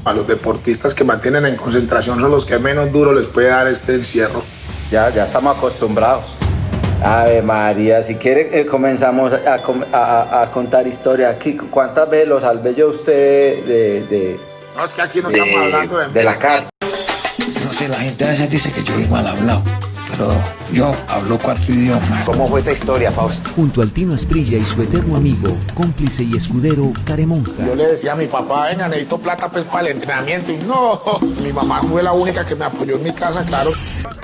A los deportistas que mantienen en concentración son los que menos duro les puede dar este encierro. Ya estamos acostumbrados. Ave María, si quiere comenzamos a contar historia aquí. ¿Cuántas veces lo salvé yo a usted No, es que aquí no estamos hablando de la cárcel? No sé, la gente a veces dice que yo soy mal hablado, pero yo hablo 4 idiomas. ¿Cómo fue esa historia, Fausto? Junto al Tino Asprilla y su eterno amigo, cómplice y escudero, Caremonja. Yo le decía a mi papá, venga, necesito plata pues para el entrenamiento. Y no, mi mamá fue la única que me apoyó en mi casa, claro.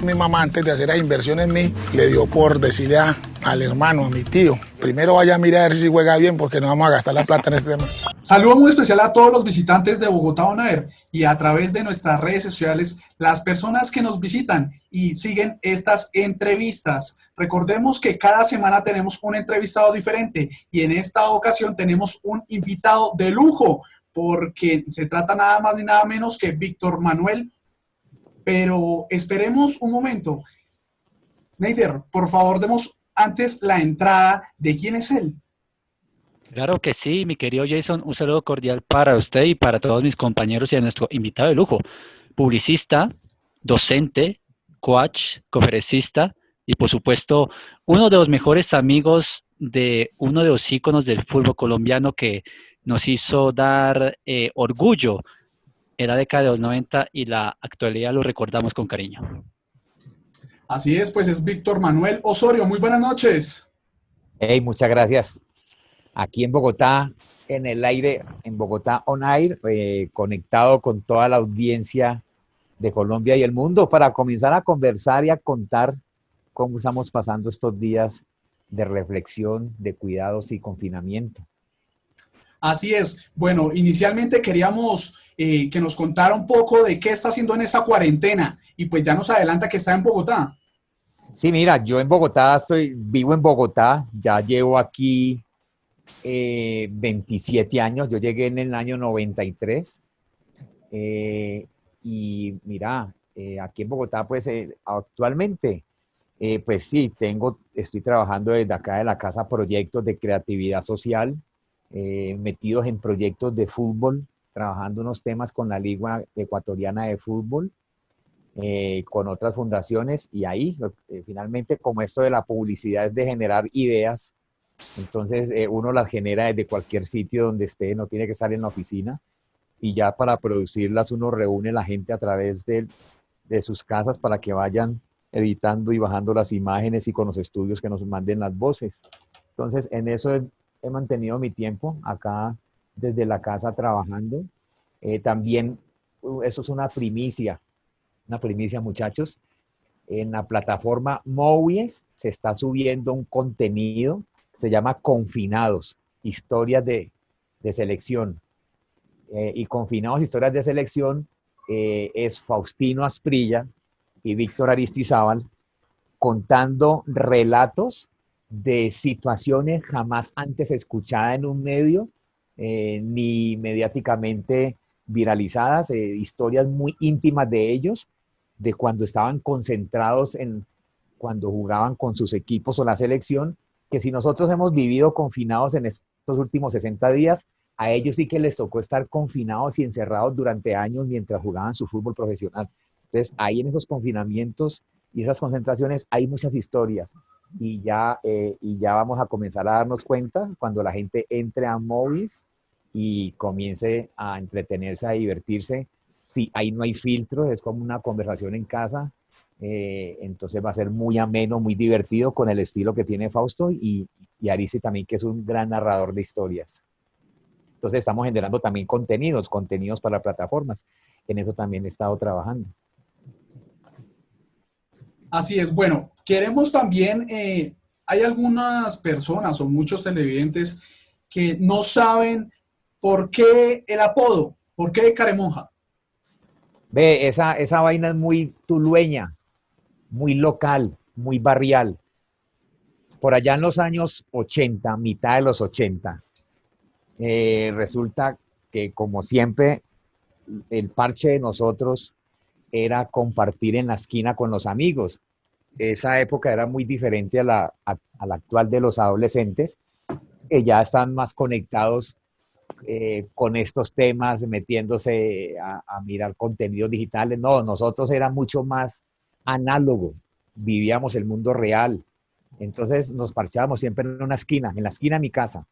Mi mamá, antes de hacer las inversiones en mí, le dio por decirle al hermano, a mi tío, primero vaya a mirar a ver si juega bien porque no vamos a gastar la plata en este tema. Saludo muy especial a todos los visitantes de Bogotá On Air y a través de nuestras redes sociales, las personas que nos visitan y siguen estas entrevistas. Recordemos que cada semana tenemos un entrevistado diferente y en esta ocasión tenemos un invitado de lujo porque se trata nada más ni nada menos que Víctor Manuel. Pero esperemos un momento. Neider, por favor, demos antes la entrada de quién es él. Claro que sí, mi querido Jason, un saludo cordial para usted y para todos mis compañeros y a nuestro invitado de lujo, publicista, docente, coach, conferencista y por supuesto uno de los mejores amigos de uno de los íconos del fútbol colombiano que nos hizo dar orgullo en la década de los 90 y la actualidad lo recordamos con cariño. Así es, pues es Víctor Manuel Osorio. Muy buenas noches. Hey, muchas gracias. Aquí en Bogotá, en el aire, en Bogotá On Air, conectado con toda la audiencia de Colombia y el mundo para comenzar a conversar y a contar cómo estamos pasando estos días de reflexión, de cuidados y confinamiento. Así es. Bueno, inicialmente queríamos que nos contara un poco de qué está haciendo en esa cuarentena y pues ya nos adelanta que está en Bogotá. Sí, mira, yo en Bogotá vivo en Bogotá, ya llevo aquí 27 años, yo llegué en el año 93 y mira, aquí en Bogotá pues actualmente pues sí, estoy trabajando desde acá de la casa proyectos de creatividad social, metidos en proyectos de fútbol, trabajando unos temas con la Liga Ecuatoriana de Fútbol, con otras fundaciones y ahí finalmente como esto de la publicidad es de generar ideas, entonces uno las genera desde cualquier sitio donde esté, no tiene que estar en la oficina y ya para producirlas uno reúne la gente a través de sus casas para que vayan editando y bajando las imágenes y con los estudios que nos manden las voces. Entonces en eso he mantenido mi tiempo acá desde la casa trabajando. También eso es una primicia muchachos. En la plataforma Movies se está subiendo un contenido, se llama Confinados, historias de selección. Y Confinados, historias de selección, es Faustino Asprilla y Víctor Aristizábal contando relatos de situaciones jamás antes escuchadas en un medio, ni mediáticamente viralizadas, historias muy íntimas de ellos, de cuando estaban concentrados cuando jugaban con sus equipos o la selección, que si nosotros hemos vivido confinados en estos últimos 60 días, a ellos sí que les tocó estar confinados y encerrados durante años mientras jugaban su fútbol profesional. Entonces, ahí en esos confinamientos y esas concentraciones hay muchas historias y ya vamos a comenzar a darnos cuenta cuando la gente entre a Movies y comience a entretenerse, a divertirse. Sí, ahí no hay filtro, es como una conversación en casa, entonces va a ser muy ameno, muy divertido con el estilo que tiene Fausto y Aristi también, que es un gran narrador de historias. Entonces estamos generando también contenidos para plataformas. En eso también he estado trabajando. Así es. Bueno, queremos también, hay algunas personas o muchos televidentes que no saben por qué el apodo, por qué Caremonja. Ve, esa vaina es muy tulueña, muy local, muy barrial. Por allá en los años 80, mitad de los 80, resulta que como siempre el parche de nosotros era compartir en la esquina con los amigos. Esa época era muy diferente a la actual de los adolescentes, que ya están más conectados con estos temas, metiéndose a mirar contenidos digitales. No, nosotros era mucho más análogo, vivíamos el mundo real. Entonces nos parchábamos siempre en una esquina, en la esquina de mi casa,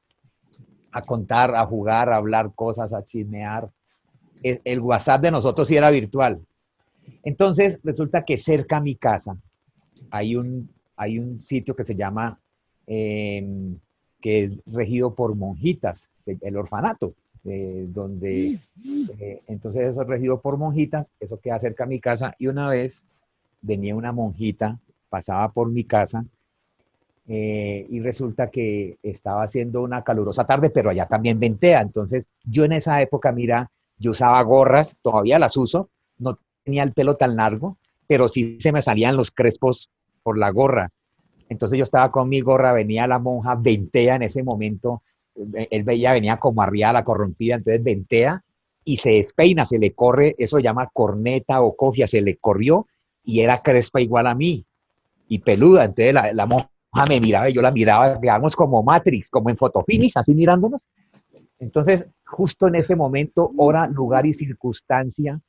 a contar, a jugar, a hablar cosas, a chismear. El WhatsApp de nosotros sí era virtual. Entonces resulta que cerca a mi casa hay un sitio que se llama, que es regido por monjitas, el orfanato, entonces eso es regido por monjitas, eso queda cerca a mi casa, y una vez venía una monjita, pasaba por mi casa, y resulta que estaba haciendo una calurosa tarde, pero allá también ventea. Entonces, yo en esa época, mira, yo usaba gorras, todavía las uso, no tenía el pelo tan largo, pero sí se me salían los crespos por la gorra. Entonces yo estaba con mi gorra, venía la monja, ventea en ese momento, él veía, venía como arriba la corrompida, entonces ventea y se despeina, se le corre, eso se llama corneta o cofia, se le corrió y era crespa igual a mí y peluda. Entonces la monja me miraba y yo la miraba, quedamos como Matrix, como en Fotofinish, así mirándonos. Entonces, justo en ese momento, hora, lugar y circunstancia,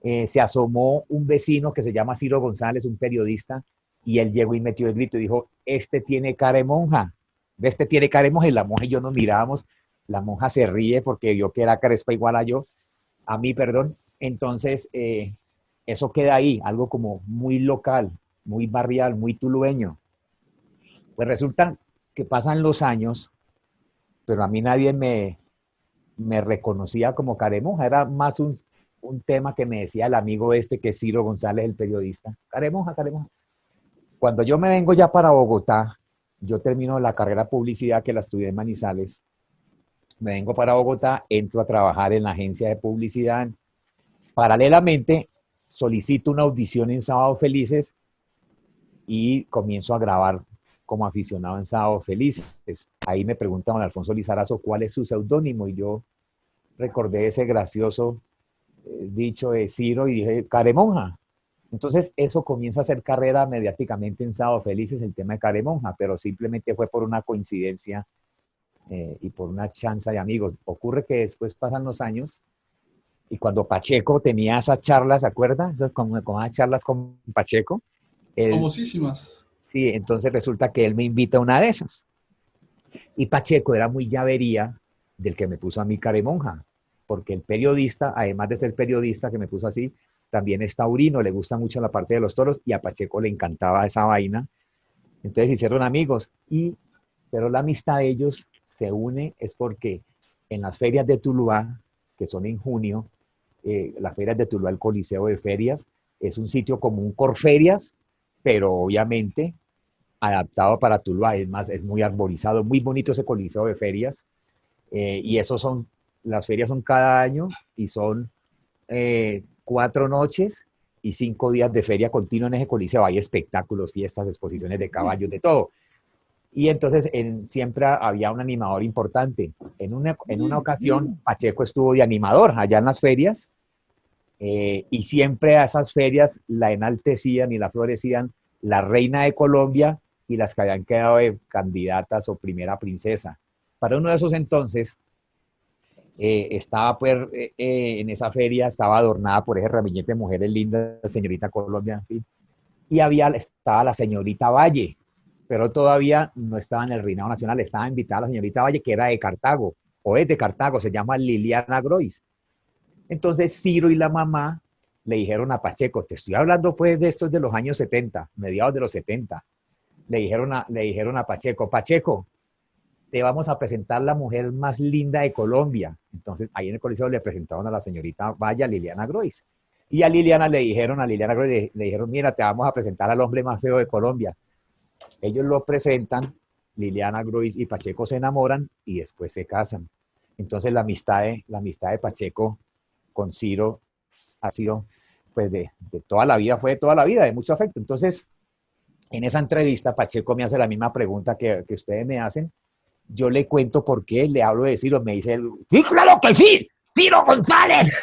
se asomó un vecino que se llama Ciro González, un periodista, y él llegó y metió el grito y dijo, este tiene cara de monja, este tiene cara de monja, y la monja y yo nos mirábamos, la monja se ríe porque vio que era crespa igual a mí, perdón. Entonces, eso queda ahí, algo como muy local, muy barrial, muy tulueño. Pues resulta que pasan los años, pero a mí nadie me reconocía como caremonja, era más un tema que me decía el amigo este, que es Ciro González, el periodista, caremonja, caremonja. Cuando yo me vengo ya para Bogotá, yo termino la carrera de publicidad que la estudié en Manizales, me vengo para Bogotá, entro a trabajar en la agencia de publicidad, paralelamente solicito una audición en Sábado Felices y comienzo a grabar como aficionado en Sábado Felices. Ahí me pregunta don Alfonso Lizarazo cuál es su seudónimo y yo recordé ese gracioso dicho de Ciro y dije, caremonja. Entonces eso comienza a hacer carrera mediáticamente en Sábado Felices, el tema de caremonja, pero simplemente fue por una coincidencia y por una chanza de amigos. Ocurre que después pasan los años y cuando Pacheco tenía esas charlas, ¿se acuerda? Esas como esas charlas con Pacheco. Famosísimas. Sí, entonces resulta que él me invita a una de esas. Y Pacheco era muy llavería del que me puso a mí caremonja, porque el periodista, además de ser periodista que me puso así, también es taurino, le gusta mucho la parte de los toros y a Pacheco le encantaba esa vaina. Entonces hicieron amigos, pero la amistad de ellos se une es porque en las ferias de Tuluá, que son en junio, las ferias de Tuluá, el Coliseo de Ferias, es un sitio como un Corferias, pero obviamente adaptado para Tuluá, es más, es muy arborizado, muy bonito ese Coliseo de Ferias, y las ferias son cada año y son 4 noches y 5 días de feria continua en ese coliseo. Hay espectáculos, fiestas, exposiciones de caballos, de todo. Y entonces siempre había un animador importante. En una ocasión, Pacheco estuvo de animador allá en las ferias, y siempre a esas ferias la enaltecían y la florecían la reina de Colombia y las que habían quedado de candidatas o primera princesa. Para uno de esos entonces, estaba pues en esa feria, estaba adornada por ese ramillete de mujeres lindas, señorita Colombia, en fin, y estaba la señorita Valle, pero todavía no estaba en el reinado nacional, estaba invitada la señorita Valle, que era de Cartago, o es de Cartago, se llama Liliana Grois. Entonces Ciro y la mamá le dijeron a Pacheco, te estoy hablando pues de estos de los años 70, mediados de los 70, le dijeron a Pacheco, Pacheco, te vamos a presentar la mujer más linda de Colombia. Entonces, ahí en el coliseo le presentaron a la señorita Vaya, Liliana Grois. Y a Liliana Grois le dijeron, mira, te vamos a presentar al hombre más feo de Colombia. Ellos lo presentan, Liliana Grois y Pacheco se enamoran y después se casan. Entonces, la amistad de Pacheco con Ciro ha sido, pues, de toda la vida, fue de toda la vida, de mucho afecto. Entonces, en esa entrevista, Pacheco me hace la misma pregunta que ustedes me hacen. Yo le cuento por qué, le hablo de Ciro, me dice, ¡sí, claro que sí! ¡Ciro González!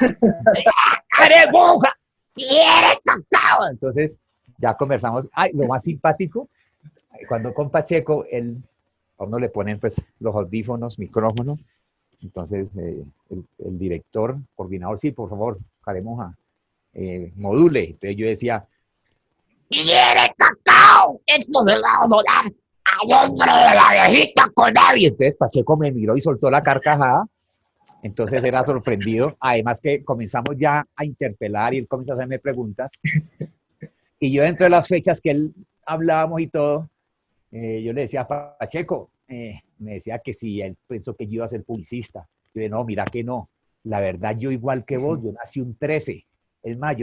¡Caremonja! ¡Quiere cacao! Entonces, ya conversamos. Ay, lo más simpático, cuando con Pacheco, a uno le ponen pues los audífonos, micrófonos, Entonces, el director, coordinador, sí, por favor, Caremonja, module. Entonces yo decía, ¡quiere cacao! ¡Esto se va a donar al hombre de la viejita con David! Entonces Pacheco me miró y soltó la carcajada. Entonces era sorprendido. Además que comenzamos ya a interpelar y él comenzó a hacerme preguntas. Y yo dentro de las fechas que él hablábamos y todo, yo le decía a Pacheco, me decía que si él pensó que yo iba a ser publicista. Yo dije, no, mira que no. La verdad, yo igual que vos, yo nací un 13. Es más,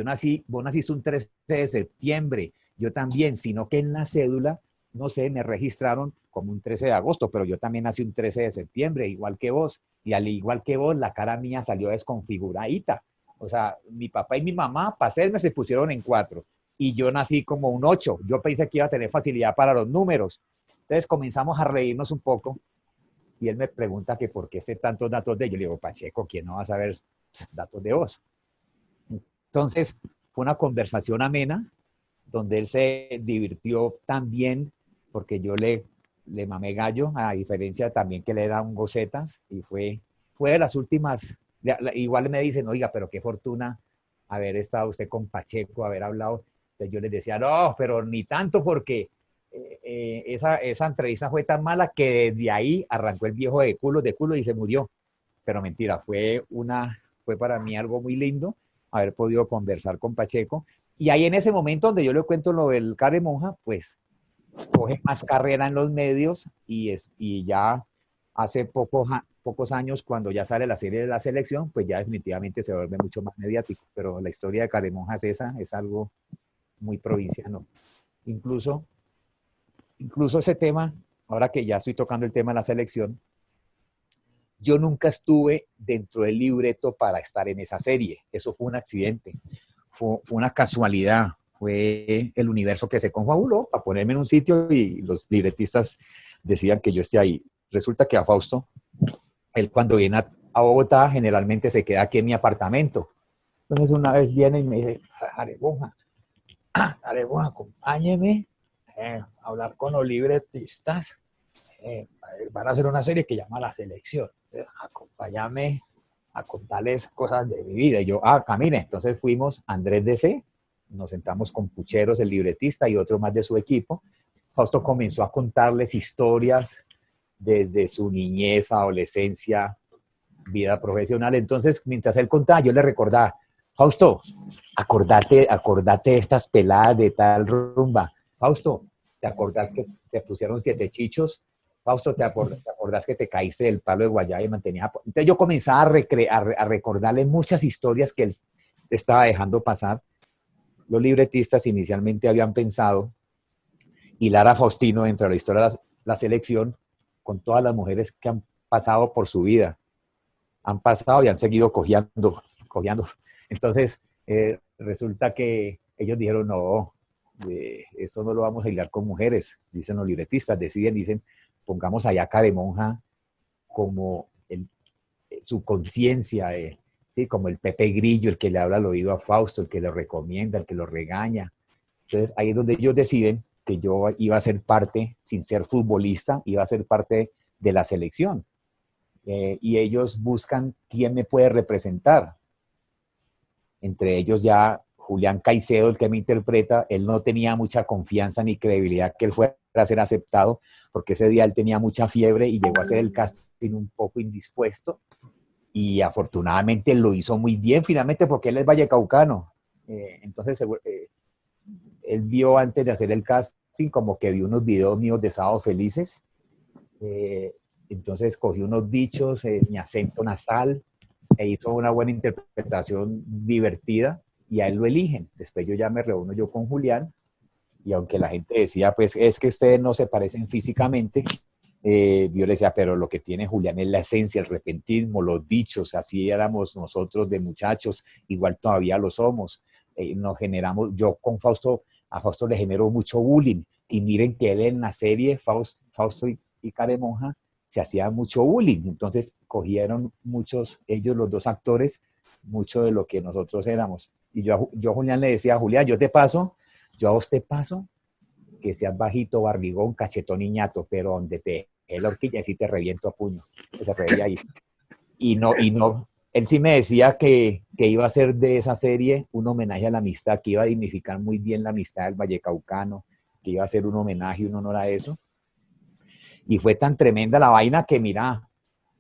vos naciste un 13 de septiembre, yo también, sino que en la cédula, no sé, me registraron como un 13 de agosto, pero yo también nací un 13 de septiembre, igual que vos. Y al igual que vos, la cara mía salió desconfiguradita. O sea, mi papá y mi mamá, para hacerme, se pusieron en 4. Y yo nací como un 8. Yo pensé que iba a tener facilidad para los números. Entonces comenzamos a reírnos un poco. Y él me pregunta que por qué sé tantos datos de ellos. Le digo, Pacheco, ¿quién no va a saber datos de vos? Entonces, fue una conversación amena, donde él se divirtió también, porque yo le mamé gallo, a diferencia también que le dan gocetas, y fue de las últimas, igual me dicen, oiga, pero qué fortuna haber estado usted con Pacheco, haber hablado. Entonces yo les decía, no, pero ni tanto, porque esa entrevista fue tan mala que de ahí arrancó el viejo de culo y se murió. Pero mentira, fue para mí algo muy lindo haber podido conversar con Pacheco. Y ahí en ese momento donde yo le cuento lo del Caremonja, pues coge más carrera en los medios y ya hace pocos años, cuando ya sale la serie de la selección, pues ya definitivamente se vuelve mucho más mediático. Pero la historia de Caremonja es esa, es algo muy provinciano. Incluso ese tema, ahora que ya estoy tocando el tema de la selección, yo nunca estuve dentro del libreto para estar en esa serie. Eso fue un accidente, fue una casualidad, fue el universo que se confabuló para ponerme en un sitio y los libretistas decían que yo esté ahí. Resulta que a Fausto, él cuando viene a Bogotá, generalmente se queda aquí en mi apartamento. Entonces una vez viene y me dice, Caremonja, acompáñeme a hablar con los libretistas. Van a hacer una serie que llama La Selección. Acompáñame a contarles cosas de mi vida. Y yo, camine. Entonces fuimos Andrés DC, nos sentamos con Pucheros, el libretista, y otro más de su equipo. Fausto comenzó a contarles historias desde su niñez, adolescencia, vida profesional. Entonces, mientras él contaba, yo le recordaba, Fausto, acordate de estas peladas de tal rumba. Fausto, ¿te acordás que te pusieron 7 chichos? Fausto, ¿te acordás que te caíste del palo de guayaba y mantenía? Entonces yo comenzaba a recordarle muchas historias que él estaba dejando pasar. Los libretistas inicialmente habían pensado hilar a Faustino dentro de la historia de la selección con todas las mujeres que han pasado por su vida. Han pasado y han seguido cojeando. Entonces, resulta que ellos dijeron, no, esto no lo vamos a hilar con mujeres, dicen los libretistas, dicen, pongamos allá a Caremonja como su conciencia, ¿sí? Como el Pepe Grillo, el que le habla al oído a Fausto, el que lo recomienda, el que lo regaña. Entonces ahí es donde ellos deciden que yo iba a ser parte, sin ser futbolista, iba a ser parte de la selección. Y ellos buscan quién me puede representar. Entre ellos ya Julián Caicedo, el que me interpreta, él no tenía mucha confianza ni credibilidad que él fuera a ser aceptado, porque ese día él tenía mucha fiebre y llegó a hacer el casting un poco indispuesto, y afortunadamente lo hizo muy bien finalmente, porque él es vallecaucano. Entonces él vio antes de hacer el casting como que vio unos videos míos de Sábados Felices, entonces cogí unos dichos, mi acento nasal, e hizo una buena interpretación divertida, y a él lo eligen. Después yo ya me reúno yo con Julián, y aunque la gente decía, pues es que ustedes no se parecen físicamente, yo le decía, pero lo que tiene Julián es la esencia, el repentismo, los dichos, así éramos nosotros de muchachos, igual todavía lo somos. Nos generamos, yo con Fausto, a Fausto le genero mucho bullying, y miren que él en la serie, Fausto y Caremonja, se hacía mucho bullying. Entonces cogieron muchos, ellos los dos actores, mucho de lo que nosotros éramos. Y yo a Julián le decía, Julián, yo a vos te paso, que seas bajito, barbigón, cachetón y ñato, pero donde te dé la horquilla, sí te reviento a puño. Se reía ahí. y no, él sí me decía que iba a hacer de esa serie un homenaje a la amistad, que iba a dignificar muy bien la amistad del Vallecaucano, que iba a ser un homenaje y un honor a eso. Y fue tan tremenda la vaina que, mira,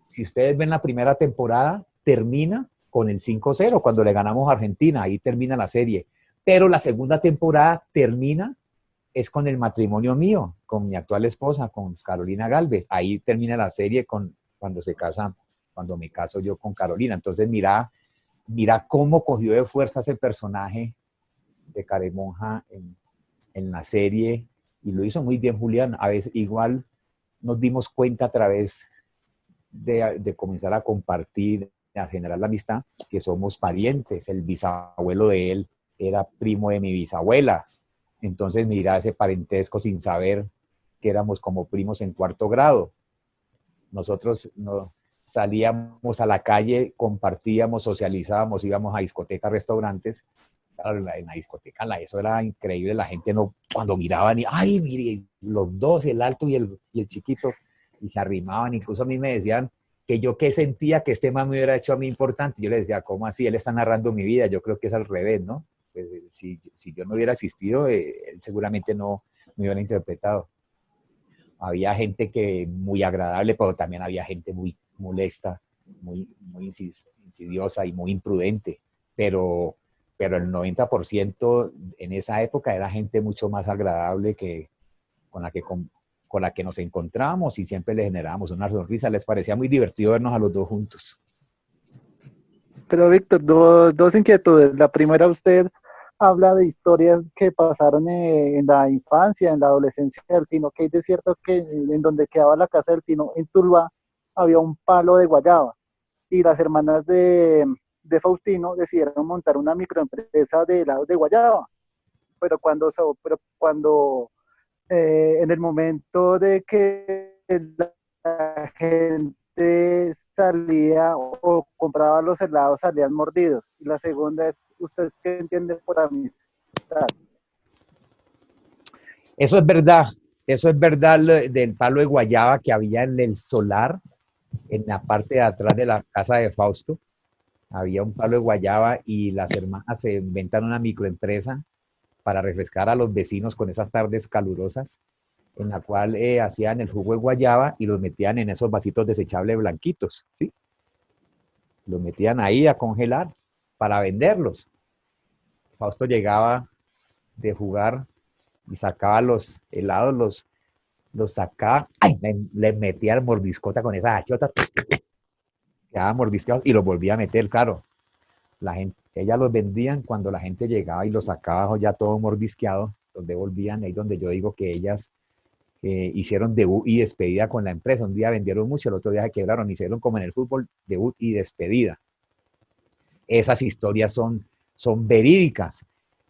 si ustedes ven la primera temporada, termina con el 5-0 cuando le ganamos a Argentina, ahí termina la serie. Pero la segunda temporada termina es con el matrimonio mío, con mi actual esposa, con Carolina Galvez. Ahí termina la serie cuando se casa, cuando me caso yo con Carolina. Entonces, mira cómo cogió de fuerza ese personaje de Caremonja en la serie y lo hizo muy bien Julián. A veces igual nos dimos cuenta a través de comenzar a compartir, a generar la amistad, que somos parientes. El bisabuelo de él era primo de mi bisabuela. Entonces, mira ese parentesco sin saber que éramos como primos en cuarto grado. Nosotros salíamos a la calle, compartíamos, socializábamos, íbamos a discotecas, restaurantes. Claro, en la discoteca eso era increíble, la gente no, cuando miraban y, ay, mire, los dos, el alto y el chiquito, y se arrimaban, incluso a mí me decían que yo qué sentía que este man me hubiera hecho a mí importante. Yo les decía, ¿cómo así? Él está narrando mi vida, yo creo que es al revés, ¿no? Pues, si yo no hubiera existido, él seguramente no me hubiera interpretado. Había gente que muy agradable, pero también había gente muy molesta, muy insidiosa y muy imprudente, pero el 90% en esa época era gente mucho más agradable con la que, con la que nos encontrábamos y siempre le generábamos una sonrisa. Les parecía muy divertido vernos a los dos juntos. Pero Víctor, dos inquietudes. La primera, usted habla de historias que pasaron en la infancia, en la adolescencia del Tino, que hay de cierto que en donde quedaba la casa del Tino, en Tuluá, había un palo de guayaba y las hermanas de Faustino decidieron montar una microempresa de helados de guayaba, pero cuando en el momento de que la gente salía o compraba los helados, salían mordidos. Y la segunda es, ¿usted qué entiende por amistad? Eso es verdad del palo de guayaba que había en el solar, en la parte de atrás de la casa de Fausto. Había un palo de guayaba y las hermanas se inventan una microempresa para refrescar a los vecinos con esas tardes calurosas, en la cual hacían el jugo de guayaba y los metían en esos vasitos desechables blanquitos, ¿sí? Los metían ahí a congelar para venderlos. Fausto llegaba de jugar y sacaba los helados, los sacaba, ¡ay! Le metía el mordiscota con esa hachota, quedaba mordisqueado y los volvía a meter, claro. Ellas los vendían cuando la gente llegaba y los sacaba ya todo mordisqueado, los devolvían, ahí donde yo digo que ellas hicieron debut y despedida con la empresa. Un día vendieron mucho, el otro día se quebraron, hicieron como en el fútbol, debut y despedida. Esas historias son verídicas.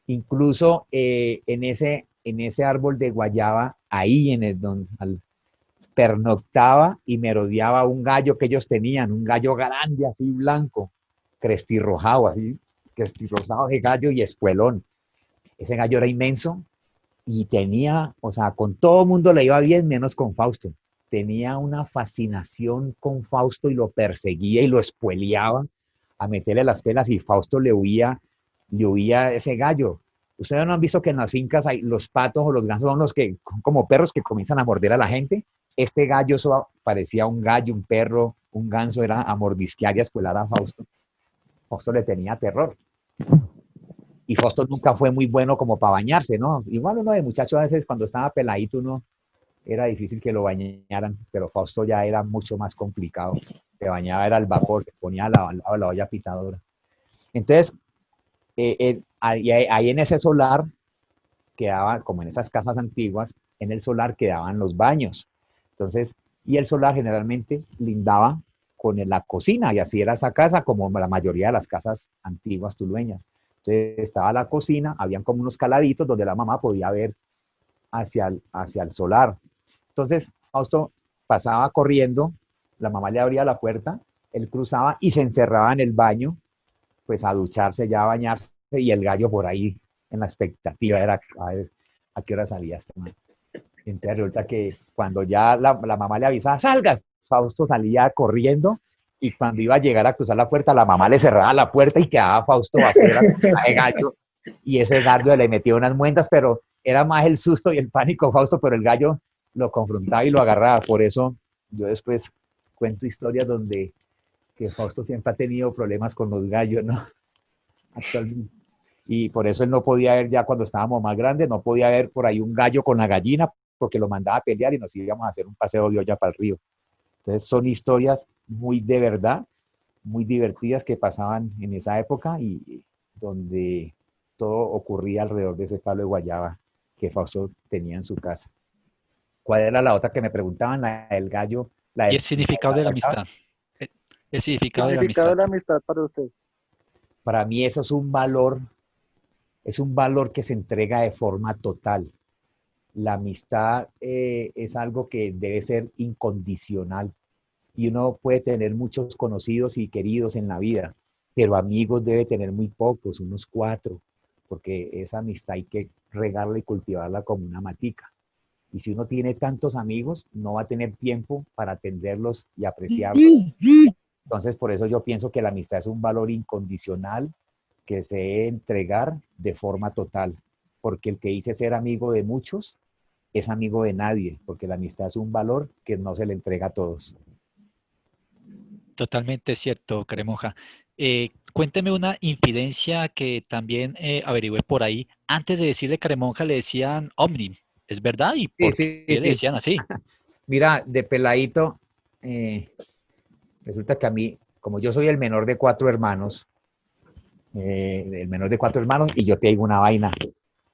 Incluso en ese árbol de guayaba, ahí pernoctaba y merodeaba un gallo que ellos tenían, un gallo grande así blanco, crestirrojado, así, crestirrosado de gallo y espuelón. Ese gallo era inmenso y tenía, o sea, con todo el mundo le iba bien, menos con Fausto. Tenía una fascinación con Fausto y lo perseguía y lo espueleaba a meterle las pelas y Fausto le huía a ese gallo. Ustedes no han visto que en las fincas hay los patos o los gansos son los que, como perros que comienzan a morder a la gente. Este gallo eso parecía un gallo, un perro, un ganso, era a mordisquear y a espuelar a Fausto. Fausto le tenía terror. Y Fausto nunca fue muy bueno como para bañarse, ¿no? Igual uno de muchacho a veces cuando estaba peladito uno era difícil que lo bañaran, pero Fausto ya era mucho más complicado. Se bañaba era al vapor, se ponía al lado de la olla pitadora. Entonces, ahí en ese solar quedaba, como en esas casas antiguas, en el solar quedaban los baños. Entonces, y el solar generalmente lindaba con la cocina, y así era esa casa, como la mayoría de las casas antiguas tulueñas. Entonces estaba la cocina, habían como unos caladitos donde la mamá podía ver hacia el solar. Entonces, Fausto pasaba corriendo, la mamá le abría la puerta, él cruzaba y se encerraba en el baño, pues a ducharse, ya a bañarse, y el gallo por ahí en la expectativa era a ver a qué hora salía este man. Entonces resulta que cuando ya la mamá le avisaba, salga, Fausto salía corriendo y cuando iba a llegar a cruzar la puerta, la mamá le cerraba la puerta y quedaba Fausto afuera con el gallo, y ese gallo le metió unas muendas, pero era más el susto y el pánico Fausto, pero el gallo lo confrontaba y lo agarraba. Por eso yo después cuento historias donde que Fausto siempre ha tenido problemas con los gallos, ¿no? Actualmente. Y por eso él no podía ver, ya cuando estábamos más grandes, no podía ver por ahí un gallo con la gallina, porque lo mandaba a pelear y nos íbamos a hacer un paseo de olla para el río. Entonces son historias muy de verdad, muy divertidas que pasaban en esa época y donde todo ocurría alrededor de ese palo de guayaba que Fausto tenía en su casa. ¿Cuál era la otra que me preguntaban? La del gallo, la Y del el significado de la amistad. El el significado de la Significado de amistad. la amistad para usted. Para mí eso es un valor que se entrega de forma total. La amistad es algo que debe ser incondicional y uno puede tener muchos conocidos y queridos en la vida, pero amigos debe tener muy pocos, unos 4, porque esa amistad hay que regarla y cultivarla como una matica. Y si uno tiene tantos amigos, no va a tener tiempo para atenderlos y apreciarlos. Entonces, por eso yo pienso que la amistad es un valor incondicional que se debe entregar de forma total, porque el que dice ser amigo de muchos es amigo de nadie, porque la amistad es un valor que no se le entrega a todos. Totalmente cierto, Caremonja. Cuénteme una infidencia que también averigüé por ahí. Antes de decirle Caremonja le decían Omni. ¿Es verdad? ¿Y Sí, por sí, qué le sí. decían así? Mira, de peladito, eh, resulta que a mí, como yo soy el menor de 4 hermanos, y yo te digo una vaina.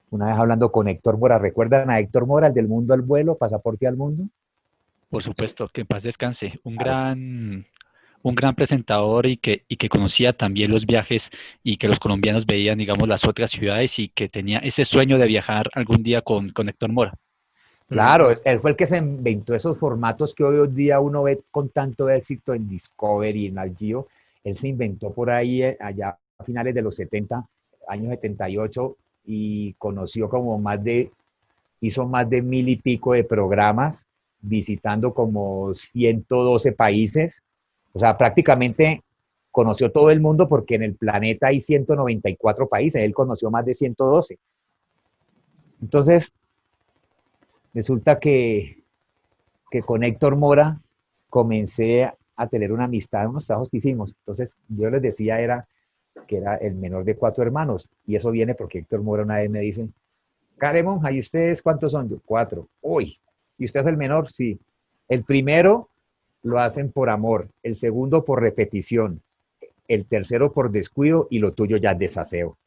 Una vez hablando con Héctor Mora, ¿recuerdan a Héctor Mora, el del Mundo al Vuelo, Pasaporte al Mundo? Por supuesto, que en paz descanse. Claro. Un gran presentador y que conocía también los viajes y que los colombianos veían, digamos, las otras ciudades y que tenía ese sueño de viajar algún día con Héctor Mora. Claro, él fue el que se inventó esos formatos que hoy en día uno ve con tanto éxito en Discovery, en Al Geo. Él se inventó por ahí, allá a finales de los 70, años 78, y conoció como hizo más de 1000 y pico de programas, visitando como 112 países. O sea, prácticamente conoció todo el mundo porque en el planeta hay 194 países, él conoció más de 112. Entonces, resulta que con Héctor Mora comencé a tener una amistad en unos trabajos que hicimos. Entonces, yo les decía que era el menor de 4 hermanos, y eso viene porque Héctor Mora una vez me dice: Caremonja, ¿y ustedes cuántos son? Yo, 4. Uy, ¿y usted es el menor? Sí. El primero lo hacen por amor, el segundo por repetición, el tercero por descuido y lo tuyo ya es desaseo.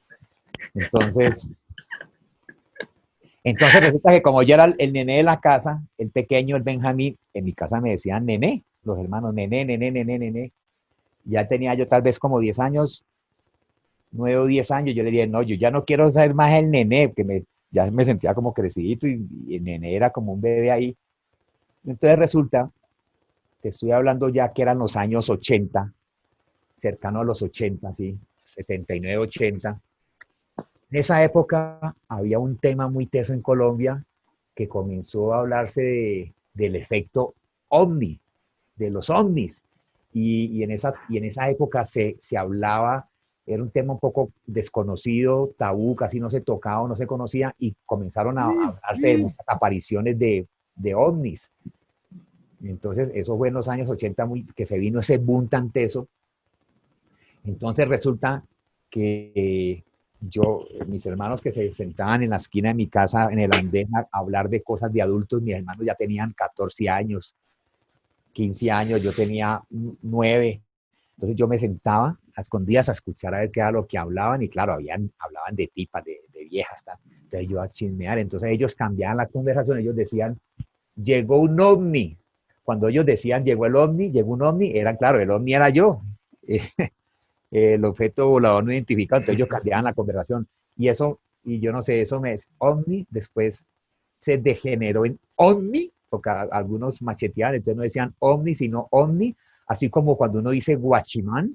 Entonces, resulta que como yo era el nené de la casa, el pequeño, el Benjamín, en mi casa me decían nené, los hermanos, nené, nené, nené, nené. Ya tenía yo tal vez como 10 años, 9 o 10 años, yo le dije, no, yo ya no quiero ser más el nené, porque ya me sentía como crecidito y el nené era como un bebé ahí. Entonces resulta, te estoy hablando ya que eran los años 80, cercano a los 80, sí, 79, 80. En esa época había un tema muy teso en Colombia que comenzó a hablarse del efecto ovni, de los ovnis. Y en esa época se hablaba, era un tema un poco desconocido, tabú, casi no se tocaba, no se conocía, y comenzaron a hablarse de muchas apariciones de ovnis. Entonces, eso fue en los años 80 que se vino ese boom tan teso. Entonces resulta que mis hermanos que se sentaban en la esquina de mi casa, en el andén, a hablar de cosas de adultos, mis hermanos ya tenían 14 años, 15 años, yo tenía 9. Entonces yo me sentaba a escondidas a escuchar a ver qué era lo que hablaban, y claro, hablaban de tipas, de viejas, tal. Entonces yo a chismear, entonces ellos cambiaban la conversación, ellos decían, llegó un ovni. Cuando ellos decían, llegó un ovni, era claro, el ovni era yo. El objeto volador no identificado, entonces ellos cambiaban la conversación. Y yo no sé, eso me es ovni, después se degeneró en omni, porque algunos macheteaban, entonces no decían ovni, sino omni, así como cuando uno dice guachimán,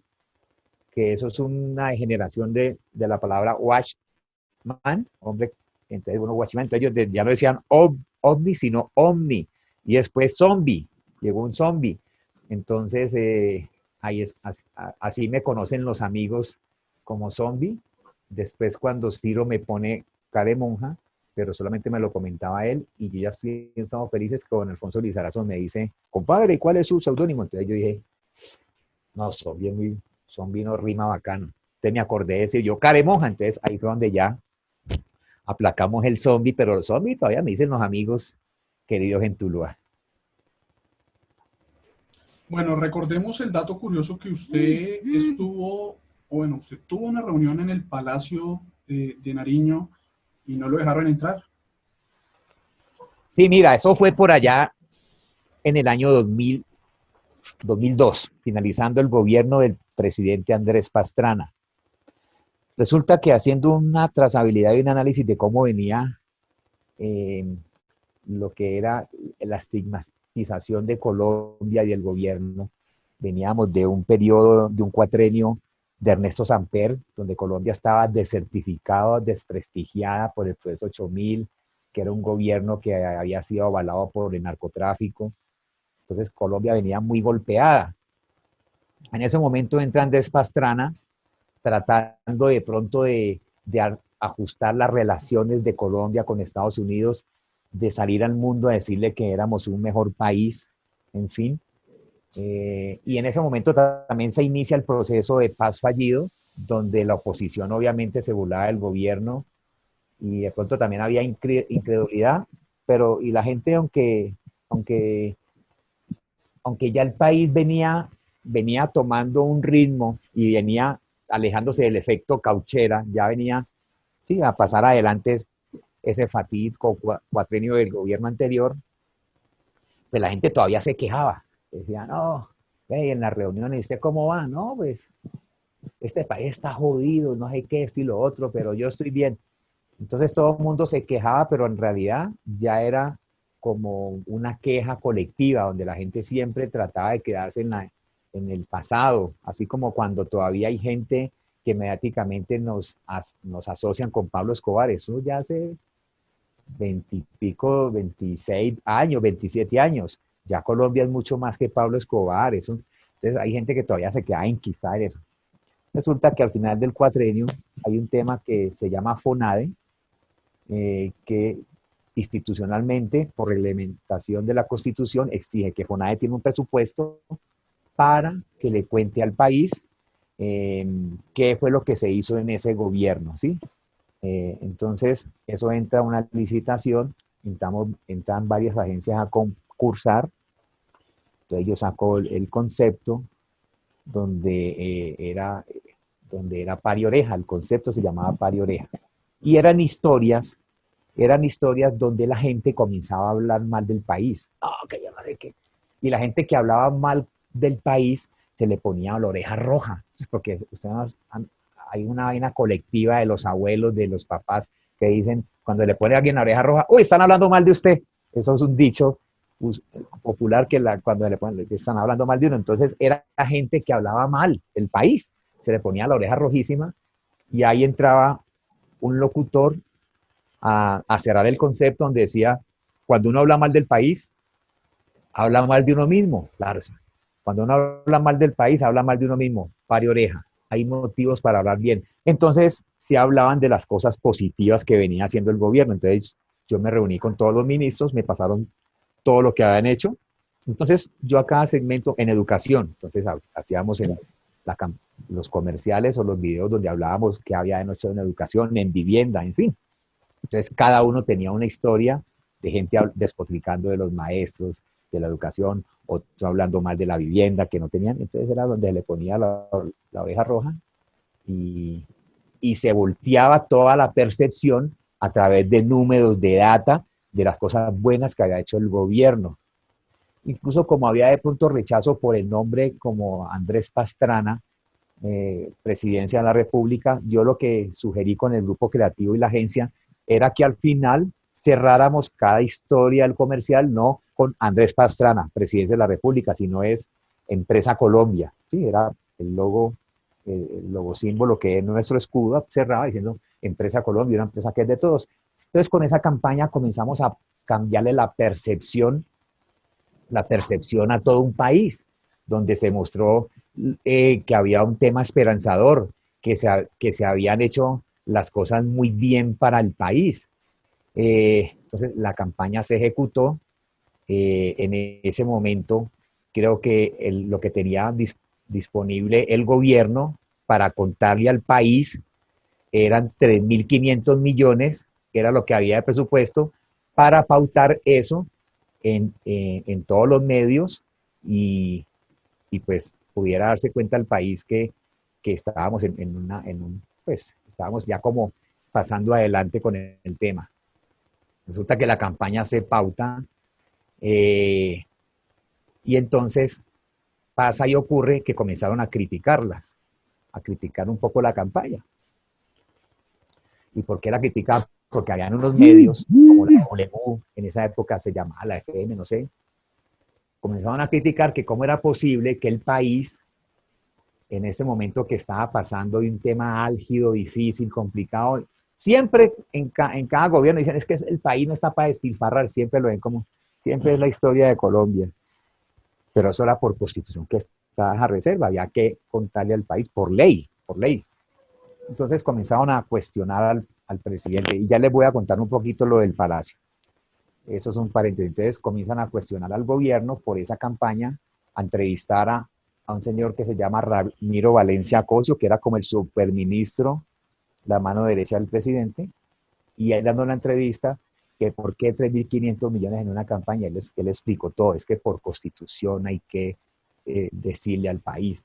que eso es una degeneración de la palabra watchman, hombre, entonces uno guachimán, entonces ellos ya no decían ovni, sino omni, y después zombie, llegó un zombie. Entonces, así me conocen los amigos como zombie. Después cuando Ciro me pone cara de monja, pero solamente me lo comentaba él y yo ya estamos felices con Alfonso Lizarazo me dice, compadre, ¿cuál es su seudónimo? Entonces yo dije, no, zombie no rima bacano. Entonces me acordé de decir yo cara de monja, entonces ahí fue donde ya aplacamos el zombie, pero los zombies todavía me dicen los amigos queridos en Tuluá. Bueno, recordemos el dato curioso que usted estuvo, o bueno, usted tuvo una reunión en el Palacio de Nariño y no lo dejaron entrar. Sí, mira, eso fue por allá en el año 2002, finalizando el gobierno del presidente Andrés Pastrana. Resulta que haciendo una trazabilidad y un análisis de cómo venía lo que era la estigmatización de Colombia y el gobierno, veníamos de un periodo, de un cuatrenio de Ernesto Samper, donde Colombia estaba desertificada, desprestigiada por el proceso 8000, que era un gobierno que había sido avalado por el narcotráfico. Entonces Colombia venía muy golpeada. En ese momento entra Andrés Pastrana tratando de pronto de ajustar las relaciones de Colombia con Estados Unidos, de salir al mundo a decirle que éramos un mejor país, en fin. Y en ese momento también se inicia el proceso de paz fallido, donde la oposición obviamente se burlaba del gobierno y de pronto también había incredulidad, pero y la gente, aunque ya el país venía tomando un ritmo y venía alejándose del efecto cauchera, ya venía sí, a pasar adelante ese fatídico cuatrenio del gobierno anterior, pues la gente todavía se quejaba. Decía, no, en las reuniones, ¿usted cómo va? No, pues este país está jodido, no sé qué, esto y lo otro, pero yo estoy bien. Entonces todo el mundo se quejaba, pero en realidad ya era como una queja colectiva, donde la gente siempre trataba de quedarse en el pasado, así como cuando todavía hay gente que mediáticamente nos asocian con Pablo Escobar. Eso ya hace 20 y pico, 26 años, 27 años. Ya Colombia es mucho más que Pablo Escobar. Entonces hay gente que todavía se queda enquistada en eso. Resulta que al final del cuatrenio hay un tema que se llama FONADE, que institucionalmente, por reglamentación de la Constitución, exige que FONADE tiene un presupuesto para que le cuente al país qué fue lo que se hizo en ese gobierno, ¿sí? Entonces, eso entra a una licitación, entran varias agencias a concursar, entonces yo saco el concepto donde era Pari Oreja, el concepto se llamaba Pari Oreja, y eran historias donde la gente comenzaba a hablar mal del país, que yo no sé qué, y la gente que hablaba mal del país se le ponía la oreja roja, porque hay una vaina colectiva de los abuelos, de los papás, que dicen, cuando le pone a alguien la oreja roja, uy, están hablando mal de usted. Eso es un dicho popular que cuando le ponen, que están hablando mal de uno. Entonces era la gente que hablaba mal del país, se le ponía la oreja rojísima y ahí entraba un locutor a cerrar el concepto donde decía, cuando uno habla mal del país, habla mal de uno mismo. Claro, cuando uno habla mal del país, habla mal de uno mismo. Pare oreja. Hay motivos para hablar bien. Entonces, se hablaban de las cosas positivas que venía haciendo el gobierno. Entonces, yo me reuní con todos los ministros, me pasaron todo lo que habían hecho. Entonces, yo a cada segmento en educación, entonces hacíamos los comerciales o los videos donde hablábamos qué había hecho en educación, en vivienda, en fin. Entonces, cada uno tenía una historia de gente despotricando de los maestros, de la educación, otro hablando mal de la vivienda que no tenían. Entonces era donde le ponía la oreja roja y se volteaba toda la percepción a través de números, de data, de las cosas buenas que había hecho el gobierno. Incluso como había de pronto rechazo por el nombre como Andrés Pastrana, Presidencia de la República, yo lo que sugerí con el grupo creativo y la agencia era que al final cerráramos cada historia del comercial no con Andrés Pastrana, Presidencia de la República, sino es Empresa Colombia. Sí, era el logo símbolo que es nuestro escudo, cerraba diciendo Empresa Colombia, una empresa que es de todos. Entonces, con esa campaña comenzamos a cambiarle la percepción a todo un país, donde se mostró que había un tema esperanzador, que se habían hecho las cosas muy bien para el país. Entonces, la campaña se ejecutó. En ese momento, creo que lo que tenía disponible el gobierno para contarle al país eran 3.500 millones, que era lo que había de presupuesto, para pautar eso en todos los medios y pues pudiera darse cuenta el país que estábamos pues estábamos ya como pasando adelante con el tema. Resulta que la campaña se pauta y entonces pasa y ocurre que comenzaron a criticarlas, a criticar un poco la campaña. ¿Y por qué la criticaban? Porque habían unos medios, como la W, en esa época se llamaba la FM, no sé, comenzaron a criticar que cómo era posible que el país, en ese momento que estaba pasando de un tema álgido, difícil, complicado, siempre en cada gobierno dicen, es que el país no está para despilfarrar, siempre lo ven como, siempre es la historia de Colombia. Pero eso era por constitución que estaba a reserva, había que contarle al país por ley, por ley. Entonces comenzaron a cuestionar al presidente y ya les voy a contar un poquito lo del Palacio. Eso es un paréntesis. Entonces comienzan a cuestionar al gobierno por esa campaña, a entrevistar a un señor que se llama Ramiro Valencia Cosio, que era como el superministro, la mano derecha del presidente, y él dando una entrevista que por qué 3.500 millones en una campaña, él explicó todo, es que por constitución hay que decirle al país,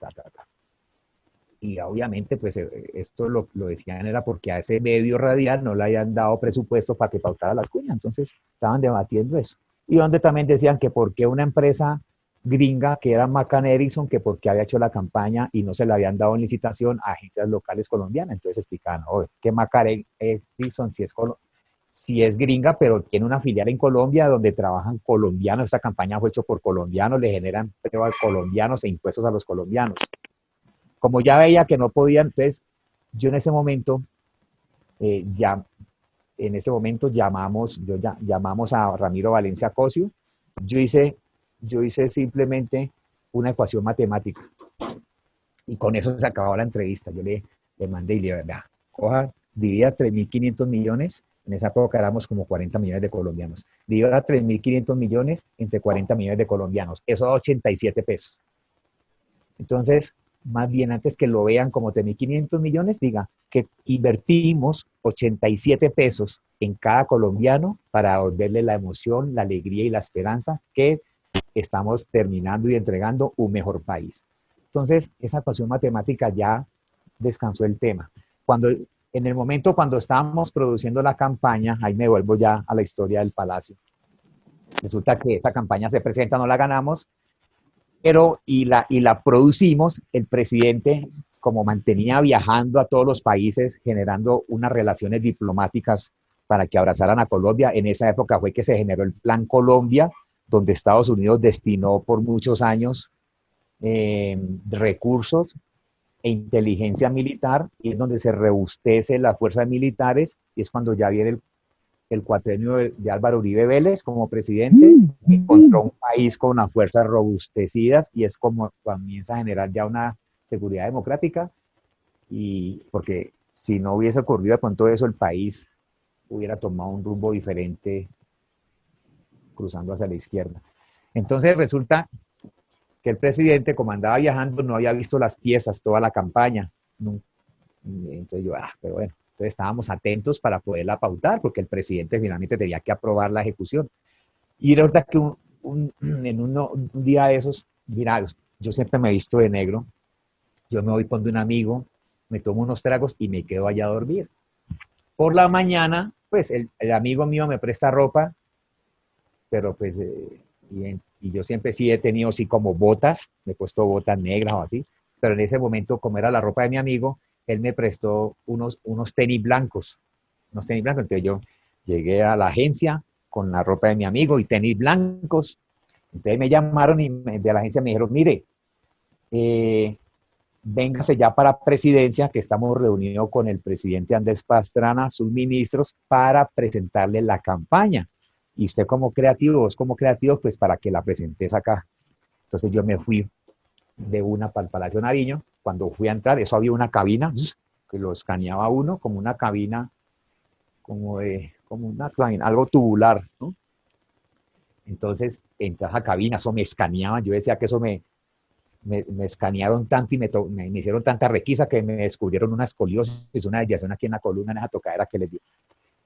Y obviamente, pues esto lo decían era porque a ese medio radial no le habían dado presupuesto para que pautara las cuñas, entonces estaban debatiendo eso. Y donde también decían que por qué una empresa gringa, que era McCann Erickson, que por qué había hecho la campaña y no se le habían dado en licitación a agencias locales colombianas. Entonces explicaban, oh, que McCann Erickson si es gringa, pero tiene una filial en Colombia donde trabajan colombianos. Esta campaña fue hecha por colombianos, le generan empleo a colombianos e impuestos a los colombianos. Como ya veía que no podían, entonces yo en ese momento, llamamos a Ramiro Valencia Cosio. Yo hice simplemente una ecuación matemática y con eso se acabó la entrevista. Yo le mandé y le dije, vea, coja, divida 3.500 millones, en esa época éramos como 40 millones de colombianos, divida 3.500 millones entre 40 millones de colombianos, eso da 87 pesos. Entonces, más bien antes que lo vean como 3.500 millones, diga que invertimos 87 pesos en cada colombiano para volverle la emoción, la alegría y la esperanza que estamos terminando y entregando un mejor país. Entonces, esa ecuación matemática ya descansó el tema. En el momento cuando estábamos produciendo la campaña, ahí me vuelvo ya a la historia del Palacio. Resulta que esa campaña se presenta, no la ganamos, pero y la producimos, el presidente, como mantenía viajando a todos los países, generando unas relaciones diplomáticas para que abrazaran a Colombia. En esa época fue que se generó el Plan Colombia, donde Estados Unidos destinó por muchos años recursos e inteligencia militar, y es donde se robustece las fuerzas militares, y es cuando ya viene el cuatrenio de Álvaro Uribe Vélez como presidente, encontró un país con unas fuerzas robustecidas, y es como comienza a generar ya una seguridad democrática, y porque si no hubiese ocurrido con todo eso, el país hubiera tomado un rumbo diferente cruzando hacia la izquierda. Entonces resulta que el presidente, como andaba viajando, no había visto las piezas, toda la campaña. Entonces yo, pero bueno, entonces estábamos atentos para poderla pautar, porque el presidente finalmente tenía que aprobar la ejecución. Y resulta que un día de esos, mira, yo siempre me he visto de negro, yo me voy con un amigo, me tomo unos tragos y me quedo allá a dormir. Por la mañana, pues el amigo mío me presta ropa, pero pues, y yo siempre sí he tenido así como botas, me he puesto botas negras o así, pero en ese momento, como era la ropa de mi amigo, él me prestó unos tenis blancos, entonces yo llegué a la agencia con la ropa de mi amigo y tenis blancos, entonces me llamaron y de la agencia me dijeron, mire, véngase ya para presidencia, que estamos reunidos con el presidente Andrés Pastrana, sus ministros, para presentarle la campaña. Y usted como creativo, vos como creativo, pues para que la presentes acá. Entonces yo me fui de una para el Palacio Nariño. Cuando fui a entrar, eso había una cabina que lo escaneaba uno, como una cabina, como una cabina, algo tubular, ¿no? Entonces, entré a esa cabina, eso me escaneaban, yo decía que eso me escanearon tanto y me hicieron tanta requisa que me descubrieron una escoliosis, una desviación aquí en la columna, en esa tocadera que les di.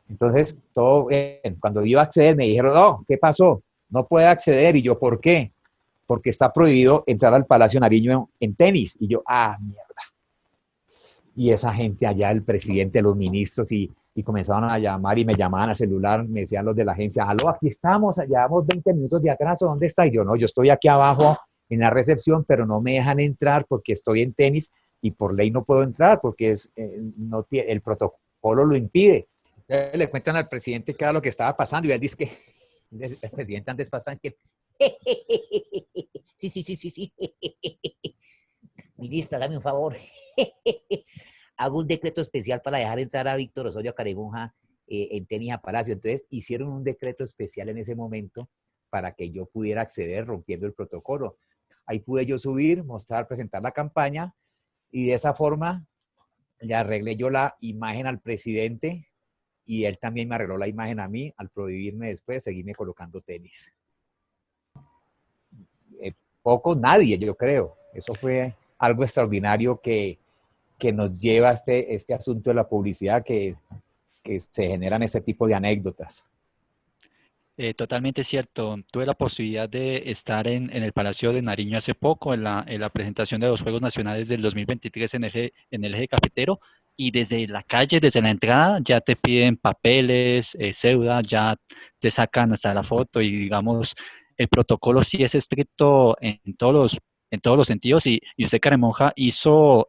Entonces, todo bien. Cuando iba a acceder, me dijeron, no, ¿qué pasó? No puede acceder. Y yo, ¿por qué? Porque está prohibido entrar al Palacio Nariño en tenis. Y yo, mierda. Y esa gente allá, el presidente, los ministros, y comenzaron a llamar y me llamaban al celular, me decían los de la agencia, aló, aquí estamos, llevamos 20 minutos de atraso, ¿dónde está? Y yo, no, yo estoy aquí abajo en la recepción, pero no me dejan entrar porque estoy en tenis y por ley no puedo entrar porque no tiene, el protocolo lo impide. Entonces, le cuentan al presidente qué era lo que estaba pasando y él dice que el presidente antes pasaba es que sí. Ministro, hágame un favor. Hago un decreto especial para dejar entrar a Víctor Osorio Caremonja en tenis a Palacio. Entonces hicieron un decreto especial en ese momento para que yo pudiera acceder rompiendo el protocolo. Ahí pude yo subir, mostrar, presentar la campaña y de esa forma le arreglé yo la imagen al presidente y él también me arregló la imagen a mí al prohibirme después seguirme colocando tenis. Poco, nadie, yo creo. Eso fue algo extraordinario que nos lleva a este asunto de la publicidad que se generan ese tipo de anécdotas. Totalmente cierto. Tuve la posibilidad de estar en el Palacio de Nariño hace poco, en la presentación de los Juegos Nacionales del 2023 en el eje cafetero, y desde la calle, desde la entrada, ya te piden papeles, cédula, ya te sacan hasta la foto y digamos, el protocolo sí es estricto en todos los sentidos y usted, Caremonja, hizo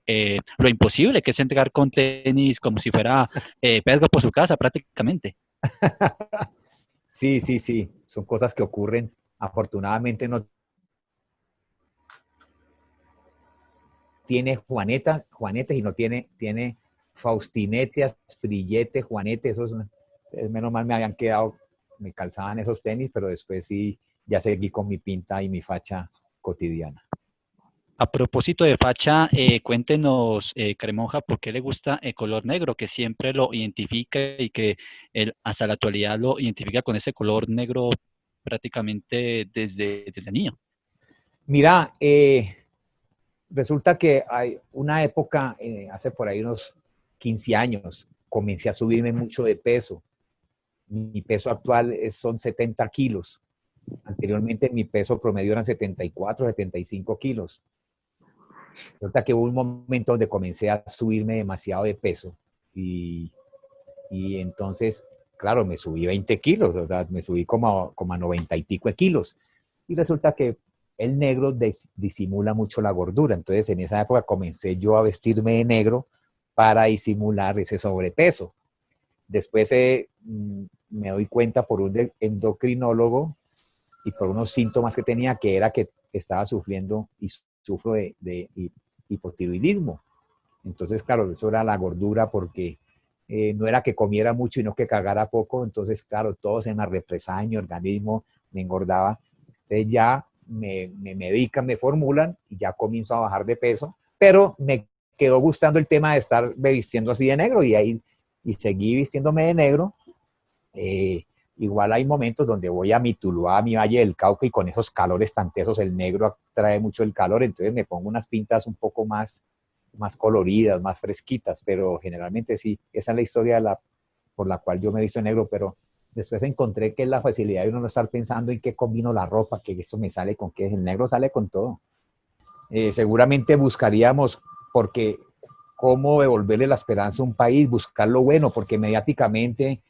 lo imposible, que es entrar con tenis como si fuera Pedro por su casa prácticamente. Sí, son cosas que ocurren. Afortunadamente no tiene Juanetes y no tiene Faustinete, Asprillete, Juanete, menos mal me habían quedado, me calzaban esos tenis, pero después sí, ya seguí con mi pinta y mi facha cotidiana. A propósito de facha, cuéntenos, Caremonja, ¿por qué le gusta el color negro? Que siempre lo identifica y que él hasta la actualidad lo identifica con ese color negro prácticamente desde niño. Mira, resulta que hay una época, hace por ahí unos 15 años, comencé a subirme mucho de peso. Mi peso actual son 70 kilos. Anteriormente mi peso promedio eran 74, 75 kilos. Resulta que hubo un momento donde comencé a subirme demasiado de peso y entonces, claro, me subí 20 kilos, o sea, me subí como a 90 y pico de kilos. Y resulta que el negro disimula mucho la gordura. Entonces, en esa época comencé yo a vestirme de negro para disimular ese sobrepeso. Después me doy cuenta por un endocrinólogo y por unos síntomas que tenía, que era que estaba sufriendo y sufro de hipotiroidismo. Entonces, claro, eso era la gordura porque no era que comiera mucho y no que cagara poco. Entonces, claro, todo se me represaba en mi organismo, me engordaba. Entonces ya me medican, me formulan y ya comienzo a bajar de peso, pero me quedó gustando el tema de estar vistiendo así de negro y ahí seguí vistiéndome de negro. Igual hay momentos donde voy a mi Tuluá, a mi Valle del Cauca y con esos calores tan tesos el negro atrae mucho el calor, entonces me pongo unas pintas un poco más coloridas, más fresquitas, pero generalmente sí, esa es la historia por la cual yo me he visto negro, pero después encontré que es la facilidad de uno no estar pensando en qué combino la ropa, que esto me sale con qué, el negro sale con todo. Seguramente buscaríamos, porque cómo devolverle la esperanza a un país, buscar lo bueno, porque mediáticamente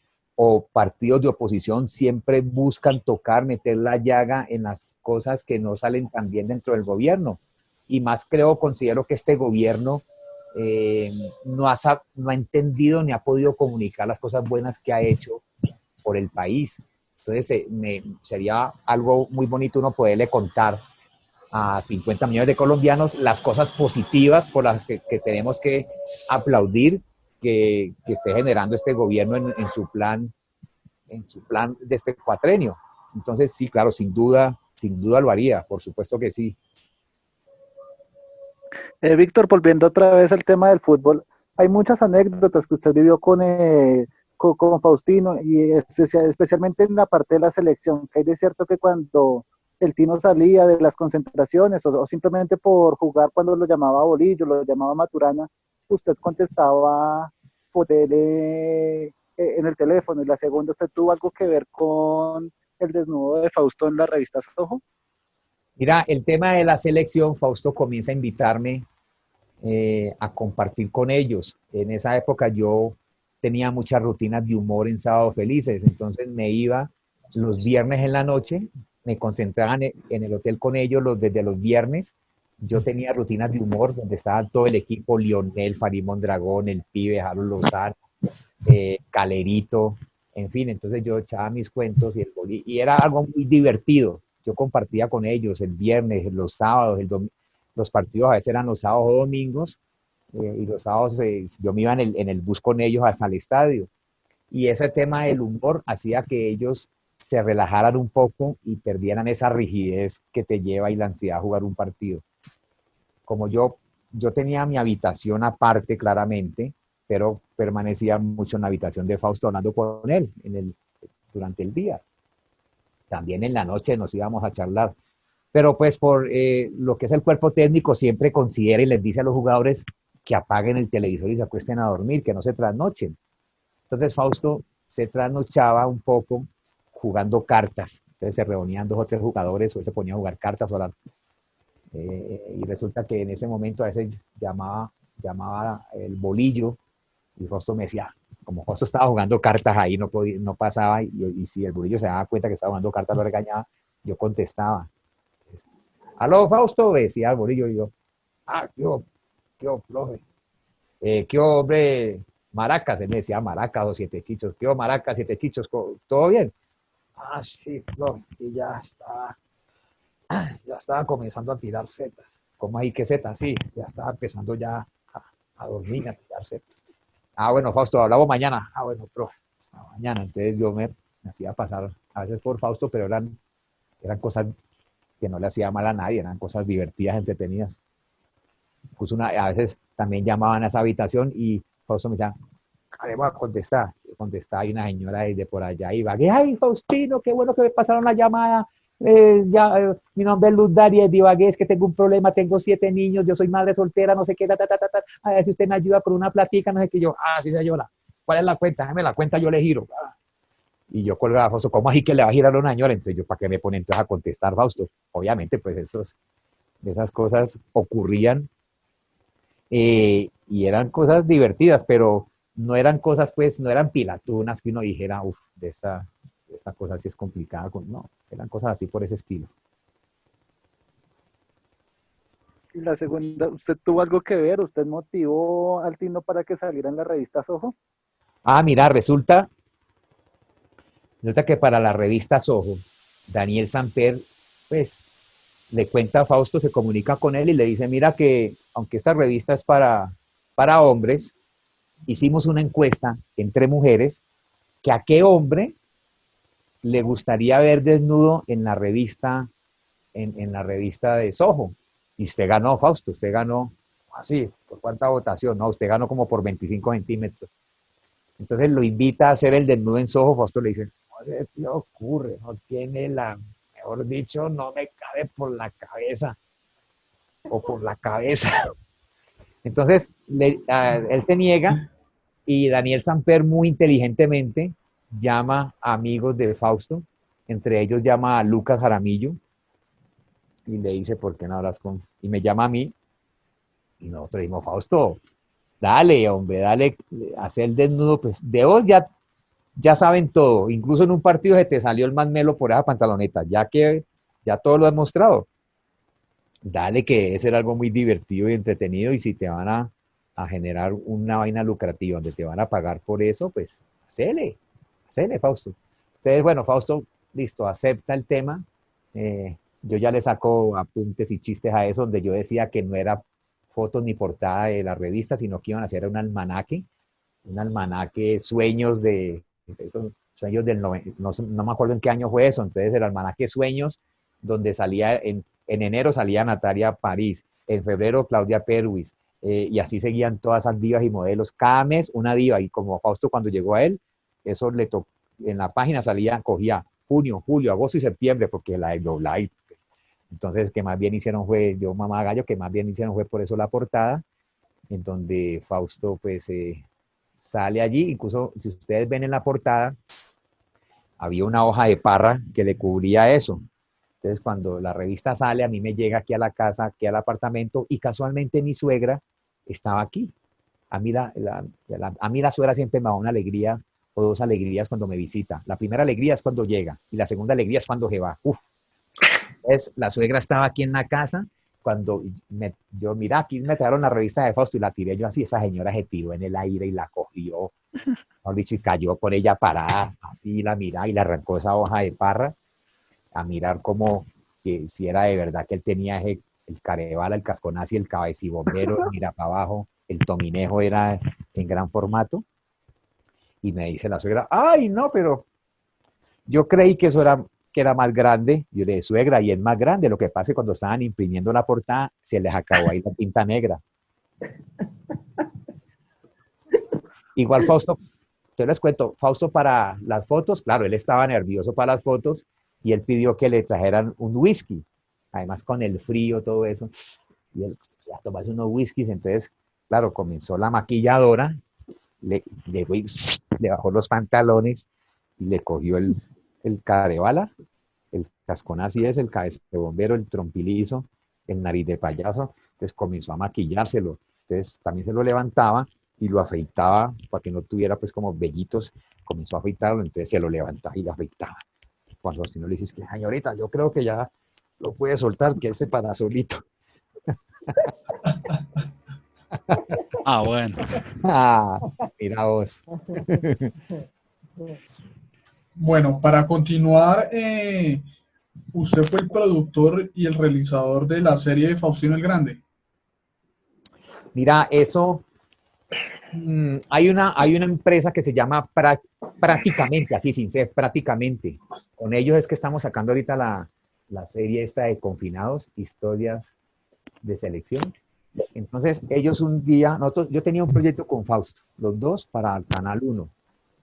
o partidos de oposición siempre buscan tocar, meter la llaga en las cosas que no salen tan bien dentro del gobierno. Y más considero que este gobierno no ha entendido ni ha podido comunicar las cosas buenas que ha hecho por el país. Entonces sería algo muy bonito uno poderle contar a 50 millones de colombianos las cosas positivas por las que tenemos que aplaudir que esté generando este gobierno en su plan de este cuatrenio. Entonces sí, claro, sin duda lo haría, por supuesto que sí. Víctor, volviendo otra vez al tema del fútbol, hay muchas anécdotas que usted vivió con Faustino y especialmente en la parte de la selección, que hay de cierto que cuando el Tino salía de las concentraciones o simplemente por jugar cuando lo llamaba Bolillo, lo llamaba Maturana, usted contestaba por él en el teléfono. Y la segunda, ¿usted tuvo algo que ver con el desnudo de Fausto en la revista Soho? Mira, el tema de la selección, Fausto comienza a invitarme a compartir con ellos. En esa época yo tenía muchas rutinas de humor en Sábados Felices, entonces me iba los viernes en la noche, me concentraba en el hotel con ellos desde los viernes. Yo tenía rutinas de humor donde estaba todo el equipo, Lionel, Farid Mondragón, el Pibe, Harold Lozano, Calerito, en fin, entonces yo echaba mis cuentos y era algo muy divertido. Yo compartía con ellos el viernes, los sábados, los partidos a veces eran los sábados o domingos, y los sábados yo me iba en el bus con ellos hasta el estadio. Y ese tema del humor hacía que ellos se relajaran un poco y perdieran esa rigidez que te lleva y la ansiedad a jugar un partido. Como yo tenía mi habitación aparte claramente, pero permanecía mucho en la habitación de Fausto hablando con él durante el día. También en la noche nos íbamos a charlar. Pero pues por lo que es el cuerpo técnico siempre considera y les dice a los jugadores que apaguen el televisor y se acuesten a dormir, que no se trasnochen. Entonces Fausto se trasnochaba un poco jugando cartas. Entonces se reunían 2 o 3 jugadores, o él se ponía a jugar cartas. Y resulta que en ese momento a veces llamaba el Bolillo y Fausto me decía, como Fausto estaba jugando cartas ahí, no pasaba, y si el Bolillo se daba cuenta que estaba jugando cartas, lo regañaba, yo contestaba. Aló, Fausto, decía el Bolillo, y yo, profe, qué hombre, Maracas, él me decía Maracas o Siete Chichos, qué Maracas, Siete Chichos, ¿todo bien? Sí, profe, y ya estaba comenzando a tirar setas. ¿Cómo ahí que setas? Sí, ya estaba empezando ya a dormir, a tirar setas. Bueno, Fausto, hablamos mañana. Bueno, profe, hasta mañana. Entonces yo me hacía pasar a veces por Fausto, pero eran cosas que no le hacía mal a nadie, eran cosas divertidas, entretenidas. A veces también llamaban a esa habitación y Fausto me decía, le voy a contestar. Yo contestaba, y una señora desde por allá iba, ay, Faustino, qué bueno que me pasaron la llamada. Mi nombre es Luz Daríez Divagué, es que tengo un problema, tengo 7 niños, yo soy madre soltera, no sé qué, a ver si usted me ayuda con una platica, no sé qué. Yo, sí señora, ¿cuál es la cuenta? Déjame la cuenta, yo le giro. Y yo colgaba a Fausto, ¿cómo así que le va a girar a una señora? Entonces yo, ¿para qué me pone entonces a contestar, Fausto? Obviamente, pues esas cosas ocurrían, y eran cosas divertidas, pero no eran cosas, pues, no eran pilatunas que uno dijera, esta cosa sí es complicada. No, eran cosas así por ese estilo. Y la segunda, ¿usted tuvo algo que ver? ¿Usted motivó al Tino para que saliera en la revista Soho? Mira, resulta que para la revista Soho, Daniel Samper, pues, le cuenta a Fausto, se comunica con él y le dice, mira que, aunque esta revista es para hombres, hicimos una encuesta entre mujeres, que a qué hombre le gustaría ver desnudo en la revista, en la revista de Soho. Y usted ganó, Fausto, usted ganó así, ¿por cuánta votación? No, usted ganó como por 25 centímetros. Entonces lo invita a hacer el desnudo en Soho. Fausto le dice, no se te ocurre, no tiene mejor dicho, no me cabe por la cabeza, o por la cabeza. Entonces él se niega, y Daniel Samper muy inteligentemente llama a amigos de Fausto, entre ellos llama a Lucas Jaramillo y le dice, ¿por qué no hablas con...? Y me llama a mí, y nosotros dijimos, Fausto, dale, hombre, dale, hacer el desnudo, pues de vos ya saben todo, incluso en un partido se te salió el más melo por esa pantaloneta, ya todo lo has mostrado. Dale, que debe ser algo muy divertido y entretenido, y si te van a generar una vaina lucrativa donde te van a pagar por eso, pues hacele, Fausto. Entonces, bueno, Fausto, listo, acepta el tema. Yo ya le saco apuntes y chistes a eso, donde yo decía que no era fotos ni portada de la revista, sino que iban a hacer un almanaque sueños esos sueños del 90, no me acuerdo en qué año fue eso. Entonces el almanaque Sueños, donde salía en enero salía Natalia París, En febrero, Claudia Perwis. Y así seguían todas esas divas y modelos. Cada mes una diva. Y como Fausto cuando llegó a él, eso le tocó. En la página salía, cogía junio, julio, agosto y septiembre, porque la de Live. Entonces, que más bien hicieron fue, yo mamá gallo, que más bien hicieron fue por eso la portada, en donde Fausto pues sale allí. Incluso si ustedes ven en la portada, había una hoja de parra que le cubría eso. Entonces, cuando la revista sale, a mí me llega aquí a la casa, aquí al apartamento, y casualmente mi suegra estaba aquí. A mí a mí la suegra siempre me da una alegría o dos alegrías cuando me visita. La primera alegría es cuando llega y la segunda alegría es cuando se va. Uf. Entonces, la suegra estaba aquí en la casa cuando yo, mira, aquí me trajeron la revista de Fausto y la tiré yo así, esa señora se tiró en el aire y la cogió, mejor dicho, y cayó por ella parada, así la miraba y le arrancó esa hoja de parra a mirar como que si era de verdad que él tenía el carebala, el casconazi, el cabecibombero, el mira para abajo, el tominejo era en gran formato. Y me dice la suegra, ay, no, pero yo creí que eso era, que era más grande. Yo le dije, suegra, y es más grande. Lo que pasa es que cuando estaban imprimiendo la portada, se les acabó ahí la tinta negra. Igual Fausto, te les cuento, Fausto para las fotos, claro, él estaba nervioso para las fotos y él pidió que le trajeran un whisky. Además, con el frío, todo eso. Y él, o sea, tomarse unos whiskies. Entonces, claro, comenzó la maquilladora, le bajó los pantalones y le cogió el carebala, el casconazi es, el cabeza de bombero, el trompilizo, el nariz de payaso. Entonces comenzó a maquillárselo. Entonces también se lo levantaba y lo afeitaba para que no tuviera pues como vellitos. Comenzó a afeitarlo, entonces se lo levantaba y lo afeitaba. Cuando si no le dices que, señorita, yo creo que ya lo puede soltar, que él se para solito. Ah, bueno. Ah, mira vos. Bueno, para continuar, usted fue el productor y el realizador de la serie de Faustino el Grande. Mira, eso, hay una empresa que se llama Prácticamente, así sin ser, Prácticamente. Con ellos es que estamos sacando ahorita la serie esta de Confinados, historias de selección. Entonces, ellos un día, yo tenía un proyecto con Fausto, los dos para el Canal 1.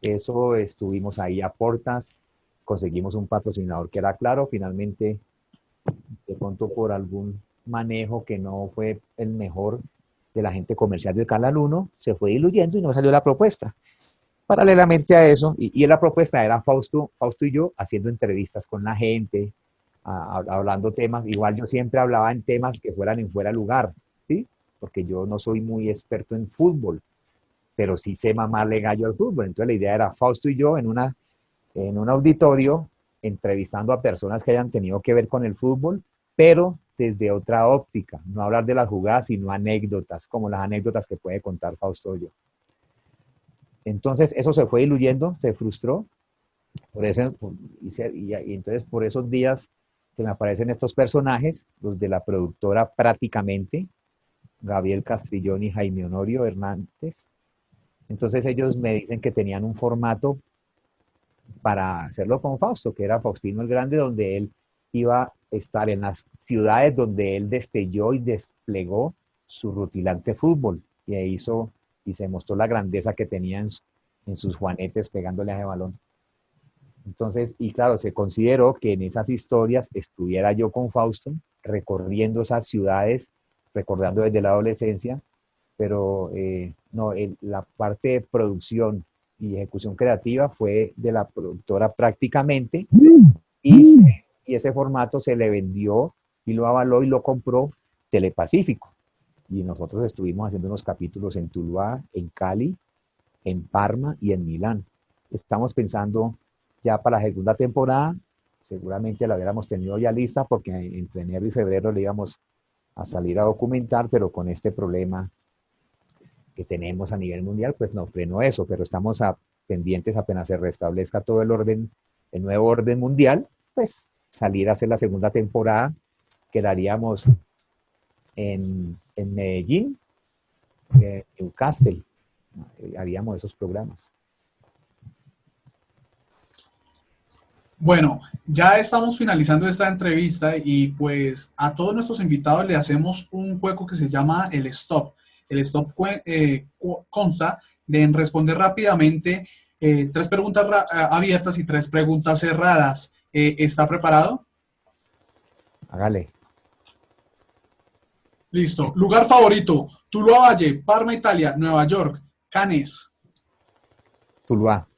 Eso estuvimos ahí a portas, conseguimos un patrocinador que era Claro, finalmente, de pronto por algún manejo que no fue el mejor de la gente comercial del Canal 1, se fue diluyendo y no salió la propuesta. Paralelamente a eso, y la propuesta era Fausto y yo haciendo entrevistas con la gente, hablando temas, igual yo siempre hablaba en temas que fueran en fuera de lugar, ¿sí? Porque yo no soy muy experto en fútbol, pero sí sé mamarle gallo al fútbol. Entonces la idea era Fausto y yo en un auditorio entrevistando a personas que hayan tenido que ver con el fútbol, pero desde otra óptica, no hablar de las jugadas, sino anécdotas, como las anécdotas que puede contar Fausto y yo. Entonces eso se fue diluyendo, se frustró, y entonces por esos días se me aparecen estos personajes, los de la productora Prácticamente, Gabriel Castrillón y Jaime Honorio Hernández. Entonces ellos me dicen que tenían un formato para hacerlo con Fausto, que era Faustino el Grande, donde él iba a estar en las ciudades donde él destelló y desplegó su rutilante fútbol, y ahí hizo y se mostró la grandeza que tenía en sus juanetes pegándole a ese balón. Entonces, y claro, se consideró que en esas historias estuviera yo con Fausto, recorriendo esas ciudades, recordando desde la adolescencia, pero no, la parte de producción y ejecución creativa fue de la productora Prácticamente, y ese formato se le vendió y lo avaló y lo compró Telepacífico. Y nosotros estuvimos haciendo unos capítulos en Tuluá, en Cali, en Parma y en Milán. Estamos pensando ya para la segunda temporada, seguramente la hubiéramos tenido ya lista porque entre enero y febrero le íbamos a salir a documentar, pero con este problema que tenemos a nivel mundial, pues nos frenó eso, pero estamos pendientes apenas se restablezca todo el orden, el nuevo orden mundial, pues salir a hacer la segunda temporada, quedaríamos en Medellín, Newcastle, haríamos esos programas. Bueno, ya estamos finalizando esta entrevista y pues a todos nuestros invitados le hacemos un juego que se llama el Stop. El Stop consta de en responder rápidamente tres preguntas abiertas y tres preguntas cerradas. ¿Está preparado? Hágale. Listo. Lugar favorito: Tuluá Valle, Parma, Italia, Nueva York, Cannes. Tuluá.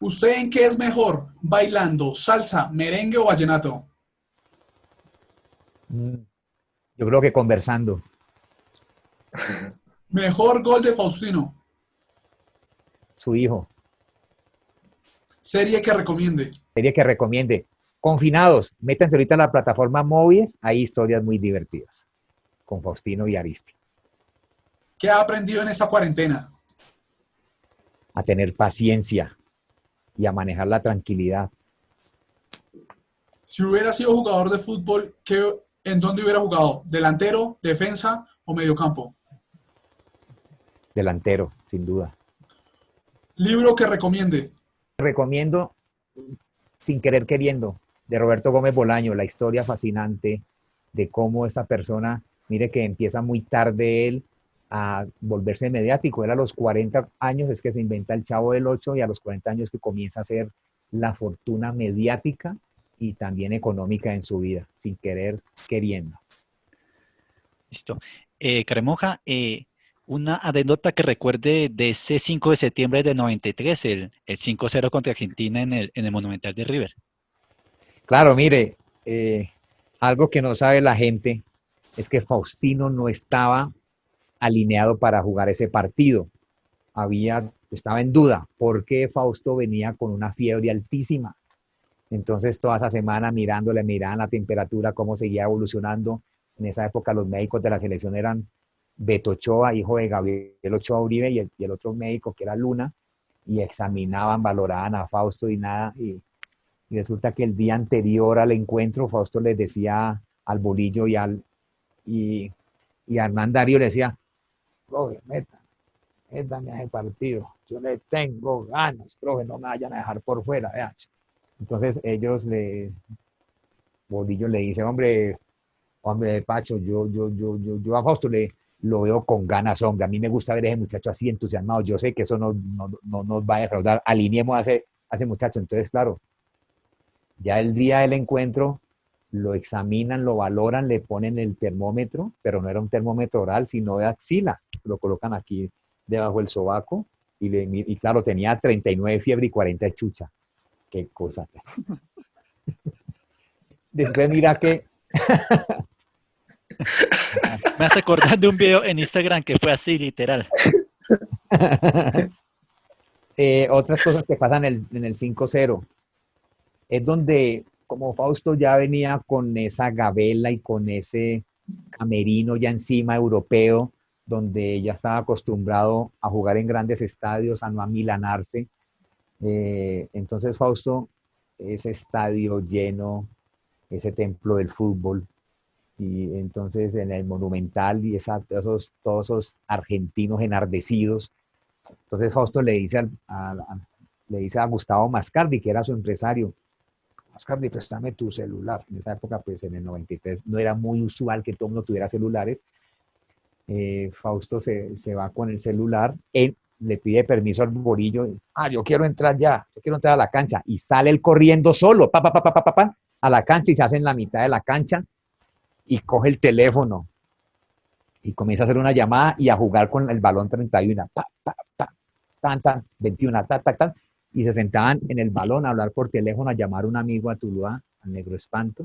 ¿Usted en qué es mejor? ¿Bailando, salsa, merengue o vallenato? Mm, Yo creo que conversando. Mejor gol de Faustino. Su hijo. Serie que recomiende. Serie que recomiende. Confinados. Métanse ahorita a la plataforma Movies. Hay historias muy divertidas. Con Faustino y Aristi. ¿Qué ha aprendido en esta cuarentena? A tener paciencia y a manejar la tranquilidad. Si hubiera sido jugador de fútbol, ¿en dónde hubiera jugado? ¿Delantero, defensa o mediocampo? Delantero, sin duda. Libro que recomiende. Recomiendo Sin querer queriendo, de Roberto Gómez Bolaño, la historia fascinante de cómo esta persona, mire que empieza muy tarde él a volverse mediático. Él a los 40 años es que se inventa el Chavo del Ocho y a los 40 años que comienza a hacer la fortuna mediática y también económica en su vida, sin querer queriendo. Listo. Caremoja, una anécdota que recuerde de ese 5 de septiembre de 93, el 5-0 contra Argentina en el Monumental de River. Claro, mire, algo que no sabe la gente es que Faustino no estaba alineado para jugar ese partido. Estaba en duda porque Fausto venía con una fiebre altísima. Entonces, toda esa semana miraban la temperatura, cómo seguía evolucionando. En esa época, los médicos de la selección eran Beto Ochoa, hijo de Gabriel Ochoa Uribe, y el otro médico que era Luna, y examinaban, valoraban a Fausto y nada. Y resulta que el día anterior al encuentro, Fausto les decía al Bolillo y a Hernán Darío le decía: profe, métame a ese partido. Yo le tengo ganas, profe, no me vayan a dejar por fuera. Vea. Entonces Bolillo le dice: hombre, Pacho, yo a Fausto lo veo con ganas, hombre. A mí me gusta ver a ese muchacho así entusiasmado. Yo sé que eso no nos va a defraudar. Alineemos a ese muchacho. Entonces, claro, ya el día del encuentro lo examinan, lo valoran, le ponen el termómetro, pero no era un termómetro oral, sino de axila. Lo colocan aquí debajo del sobaco y claro, tenía 39 fiebre y 40 de chucha. Qué cosa. Después mira que Me hace acordar de un video en Instagram que fue así, literal. otras cosas que pasan en el 5-0 es donde, como Fausto ya venía con esa gabela y con ese camerino ya encima europeo, donde ya estaba acostumbrado a jugar en grandes estadios, a no amilanarse. Entonces Fausto, ese estadio lleno, ese templo del fútbol, y entonces en el Monumental y todos esos argentinos enardecidos. Entonces Fausto le dice a Gustavo Mascardi, que era su empresario: Mascardi, préstame tu celular. En esa época, pues en el 93, no era muy usual que todo el mundo tuviera celulares. Fausto se va con el celular, él le pide permiso al Borillo: yo quiero entrar ya, yo quiero entrar a la cancha, y sale él corriendo solo, a la cancha, y se hace en la mitad de la cancha y coge el teléfono y comienza a hacer una llamada y a jugar con el balón 31, tan, 21, y se sentaban en el balón a hablar por teléfono, a llamar a un amigo a Tuluá, al Negro Espanto,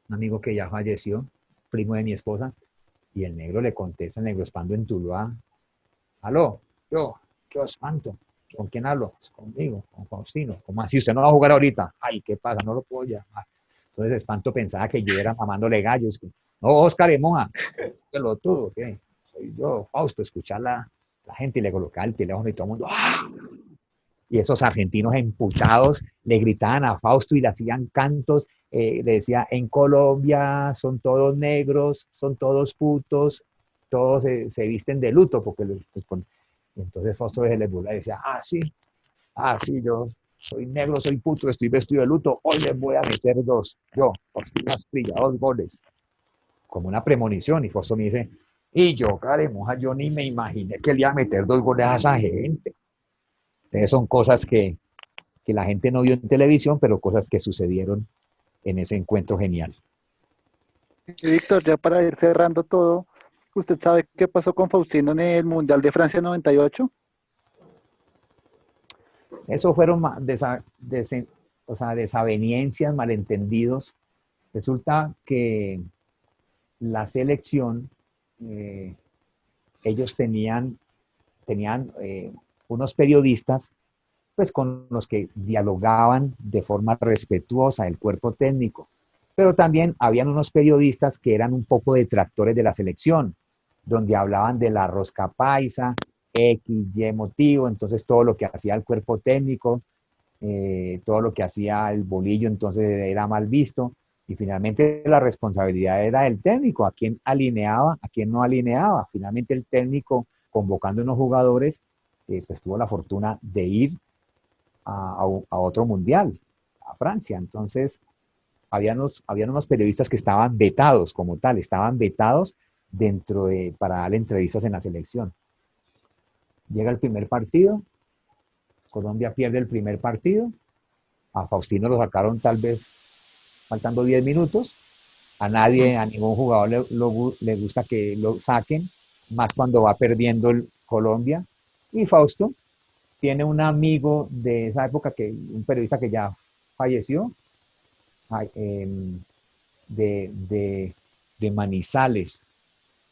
un amigo que ya falleció, primo de mi esposa, y el negro le contesta, el Negro Espanto en Tuluá: aló, ¿qué Espanto? ¿Con quién hablo? Pues conmigo, con Faustino. ¿Cómo así? ¿Usted no va a jugar ahorita? Ay, ¿qué pasa? No lo puedo llamar. Entonces Espanto pensaba que yo era mamándole gallos. No, Oscar Emoja, que lo tuvo, ¿qué? Soy yo, Fausto. Escuchar la gente, y le colocaba el teléfono y todo el mundo, ¡ah! Y esos argentinos empuchados le gritaban a Fausto y le hacían cantos, le decía: en Colombia son todos negros, son todos putos, todos se visten de luto, porque entonces Fausto se les burla y decía: sí, soy negro, soy puto, estoy vestido de luto, hoy les voy a meter dos. Yo, Faustino Asprilla, 2 goles. Como una premonición. Y Fausto me dice, y yo, caremoja, yo ni me imaginé que le iba a meter 2 goles a esa gente. Entonces son cosas que la gente no vio en televisión, pero cosas que sucedieron en ese encuentro genial. Y Víctor, ya para ir cerrando todo, ¿usted sabe qué pasó con Faustino en el Mundial de Francia 98? Eso fueron o sea, desavenencias, malentendidos. Resulta que la selección, ellos tenían unos periodistas pues con los que dialogaban de forma respetuosa el cuerpo técnico, pero también habían unos periodistas que eran un poco detractores de la selección, donde hablaban de la rosca paisa, X, Y motivo, entonces todo lo que hacía el cuerpo técnico, todo lo que hacía el bolillo, entonces era mal visto, y finalmente la responsabilidad era del técnico, a quién alineaba, a quién no alineaba. Finalmente el técnico, convocando unos jugadores, pues tuvo la fortuna de ir a otro mundial, a Francia. Entonces, habían unos periodistas que estaban vetados como tal, estaban vetados para dar entrevistas en la selección. Llega el primer partido, Colombia pierde el primer partido, a Faustino lo sacaron tal vez faltando 10 minutos, a nadie, a ningún jugador le gusta que lo saquen, más cuando va perdiendo el Colombia, y Fausto tiene un amigo de esa época, un periodista que ya falleció, de Manizales,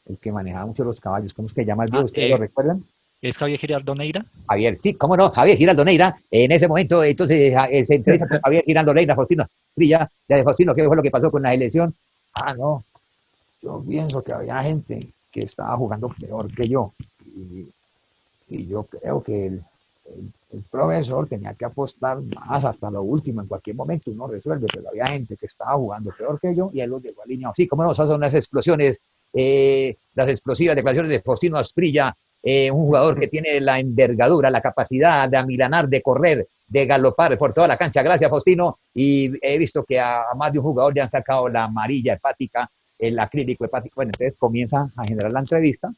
el que manejaba mucho los caballos. ¿Cómo es que llama el viejo? ¿Ustedes lo recuerdan? ¿Es Javier Giraldo Neira? Javier, sí, cómo no, Javier Giraldo Neira. En ese momento, entonces, se entrevista con Javier Giraldo Neira, Faustino Asprilla. Ya de Faustino, ¿qué fue lo que pasó con la elección? No, yo pienso que había gente que estaba jugando peor que yo. Y yo creo que el profesor tenía que apostar más hasta lo último. En cualquier momento uno resuelve, pero había gente que estaba jugando peor que yo y él los dejó alineados. Sí, cómo no, esas son las explosiones, las explosivas declaraciones de Faustino Asprilla, un jugador que tiene la envergadura, la capacidad de amilanar, de correr, de galopar por toda la cancha. Gracias, Faustino. Y he visto que a más de un jugador le han sacado la amarilla hepática, el acrílico hepático. Bueno, entonces comienza a generar la entrevista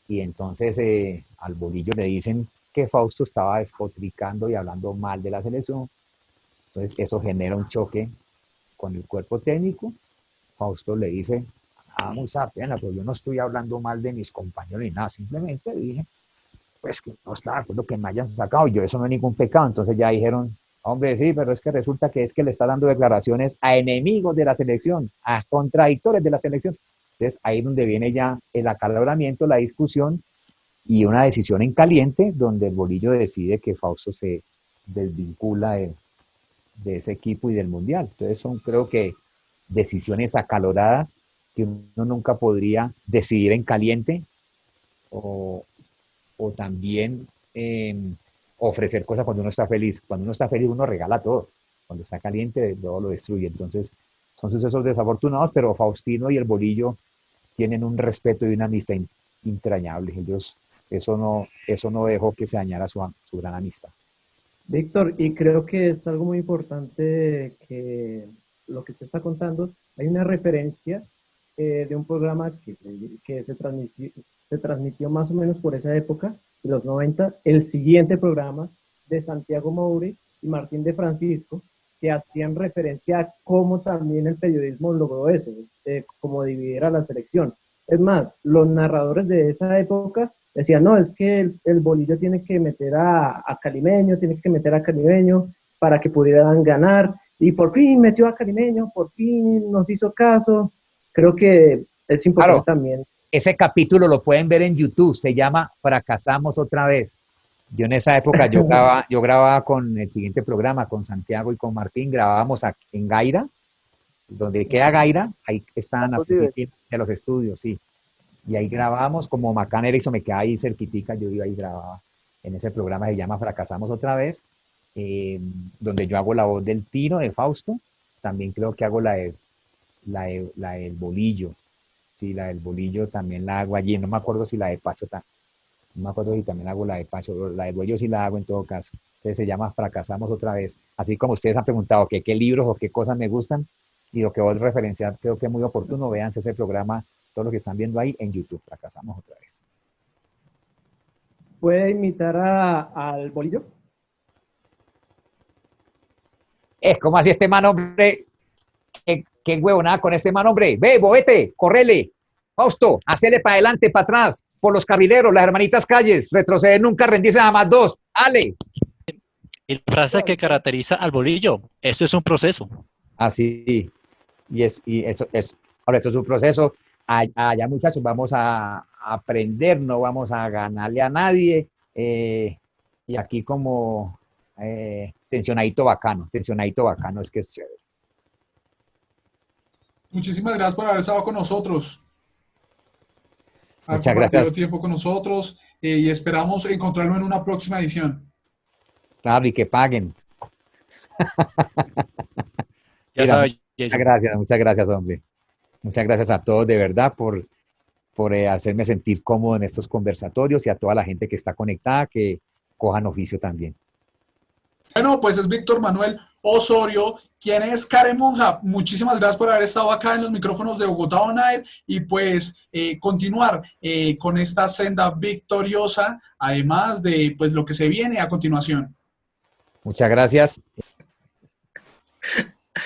y entonces al bolillo le dicen que Fausto estaba despotricando y hablando mal de la selección. Entonces eso genera un choque con el cuerpo técnico. Fausto le dice, muy pena, pero yo no estoy hablando mal de mis compañeros ni nada, simplemente dije, pues que no estaba de acuerdo que me hayan sacado, yo eso no es ningún pecado. Entonces ya dijeron, hombre, sí, pero es que resulta que le está dando declaraciones a enemigos de la selección, a contradictores de la selección. Entonces ahí es donde viene ya el acaloramiento, la discusión y una decisión en caliente, donde el bolillo decide que Fausto se desvincula de ese equipo y del mundial. Entonces son, creo que, decisiones acaloradas que uno nunca podría decidir en caliente o también ofrecer cosas cuando uno está feliz. Cuando uno está feliz uno regala todo, cuando está caliente todo lo destruye. Entonces son sucesos desafortunados, pero Faustino y el bolillo tienen un respeto y una amistad entrañable. Ellos, eso no dejó que se dañara su gran amistad. Víctor, y creo que es algo muy importante que lo que se está contando, hay una referencia de un programa que se transmitió más o menos por esa época, de los 90, el siguiente programa de Santiago Moure y Martín de Francisco, que hacían referencia a cómo también el periodismo logró eso, cómo dividir a la selección. Es más, los narradores de esa época decían, no, es que el bolillo tiene que meter a Calimeño, tiene que meter a Calimeño para que pudieran ganar, y por fin metió a Calimeño, por fin nos hizo caso. Creo que es importante también. Ese capítulo lo pueden ver en YouTube, se llama Fracasamos otra vez. Yo en esa época yo grababa con el siguiente programa, con Santiago y con Martín, grabábamos en Gaira, donde queda Gaira, ahí estaban las de los estudios, sí. Y ahí grabábamos, como Macán Erickson me quedaba ahí cerquitica, yo iba y grababa en ese programa, se llama Fracasamos otra vez, donde yo hago la voz del Tino, de Fausto, también creo que hago la del bolillo, sí, la del bolillo también la hago allí, no me acuerdo si la de Pacho, no me acuerdo si también hago la de Pacho, la del bolillo sí la hago en todo caso. Entonces se llama Fracasamos otra vez. Así como ustedes han preguntado que qué libros o qué cosas me gustan, y lo que vos referenciar creo que es muy oportuno, véanse ese programa, todos los que están viendo ahí en YouTube, Fracasamos otra vez. ¿Puede imitar al bolillo? ¿Cómo así este man, hombre? ¿Qué huevonada con este man, hombre? Ve, bobete, correle. Fausto, hacele para adelante, para atrás, por los carrileros, las hermanitas calles, retroceder nunca, rendirse nada más dos. ¡Ale! Y la frase que caracteriza al bolillo, esto es un proceso. Así, ahora esto es un proceso. Allá, muchachos, vamos a aprender, no vamos a ganarle a nadie. Y aquí como tensionadito bacano, es que es chévere. Muchísimas gracias por haber estado con nosotros. Muchas gracias. Tiempo con nosotros y esperamos encontrarlo en una próxima edición. Claro, y que paguen. Ya sabes, Jason. Muchas gracias, hombre. Muchas gracias a todos de verdad por hacerme sentir cómodo en estos conversatorios y a toda la gente que está conectada, que cojan oficio también. Bueno, pues es Víctor Manuel Osorio, quien es Caremonja. Muchísimas gracias por haber estado acá en los micrófonos de Bogotá On Air y pues continuar con esta senda victoriosa, además de pues lo que se viene a continuación. Muchas gracias.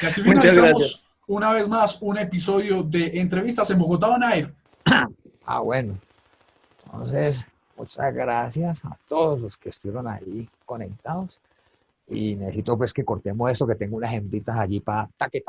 Y así finalizamos una vez más un episodio de Entrevistas en Bogotá On Air. Bueno. Entonces, muchas gracias a todos los que estuvieron ahí conectados. Y necesito pues que cortemos esto, que tengo unas hembritas allí para taque.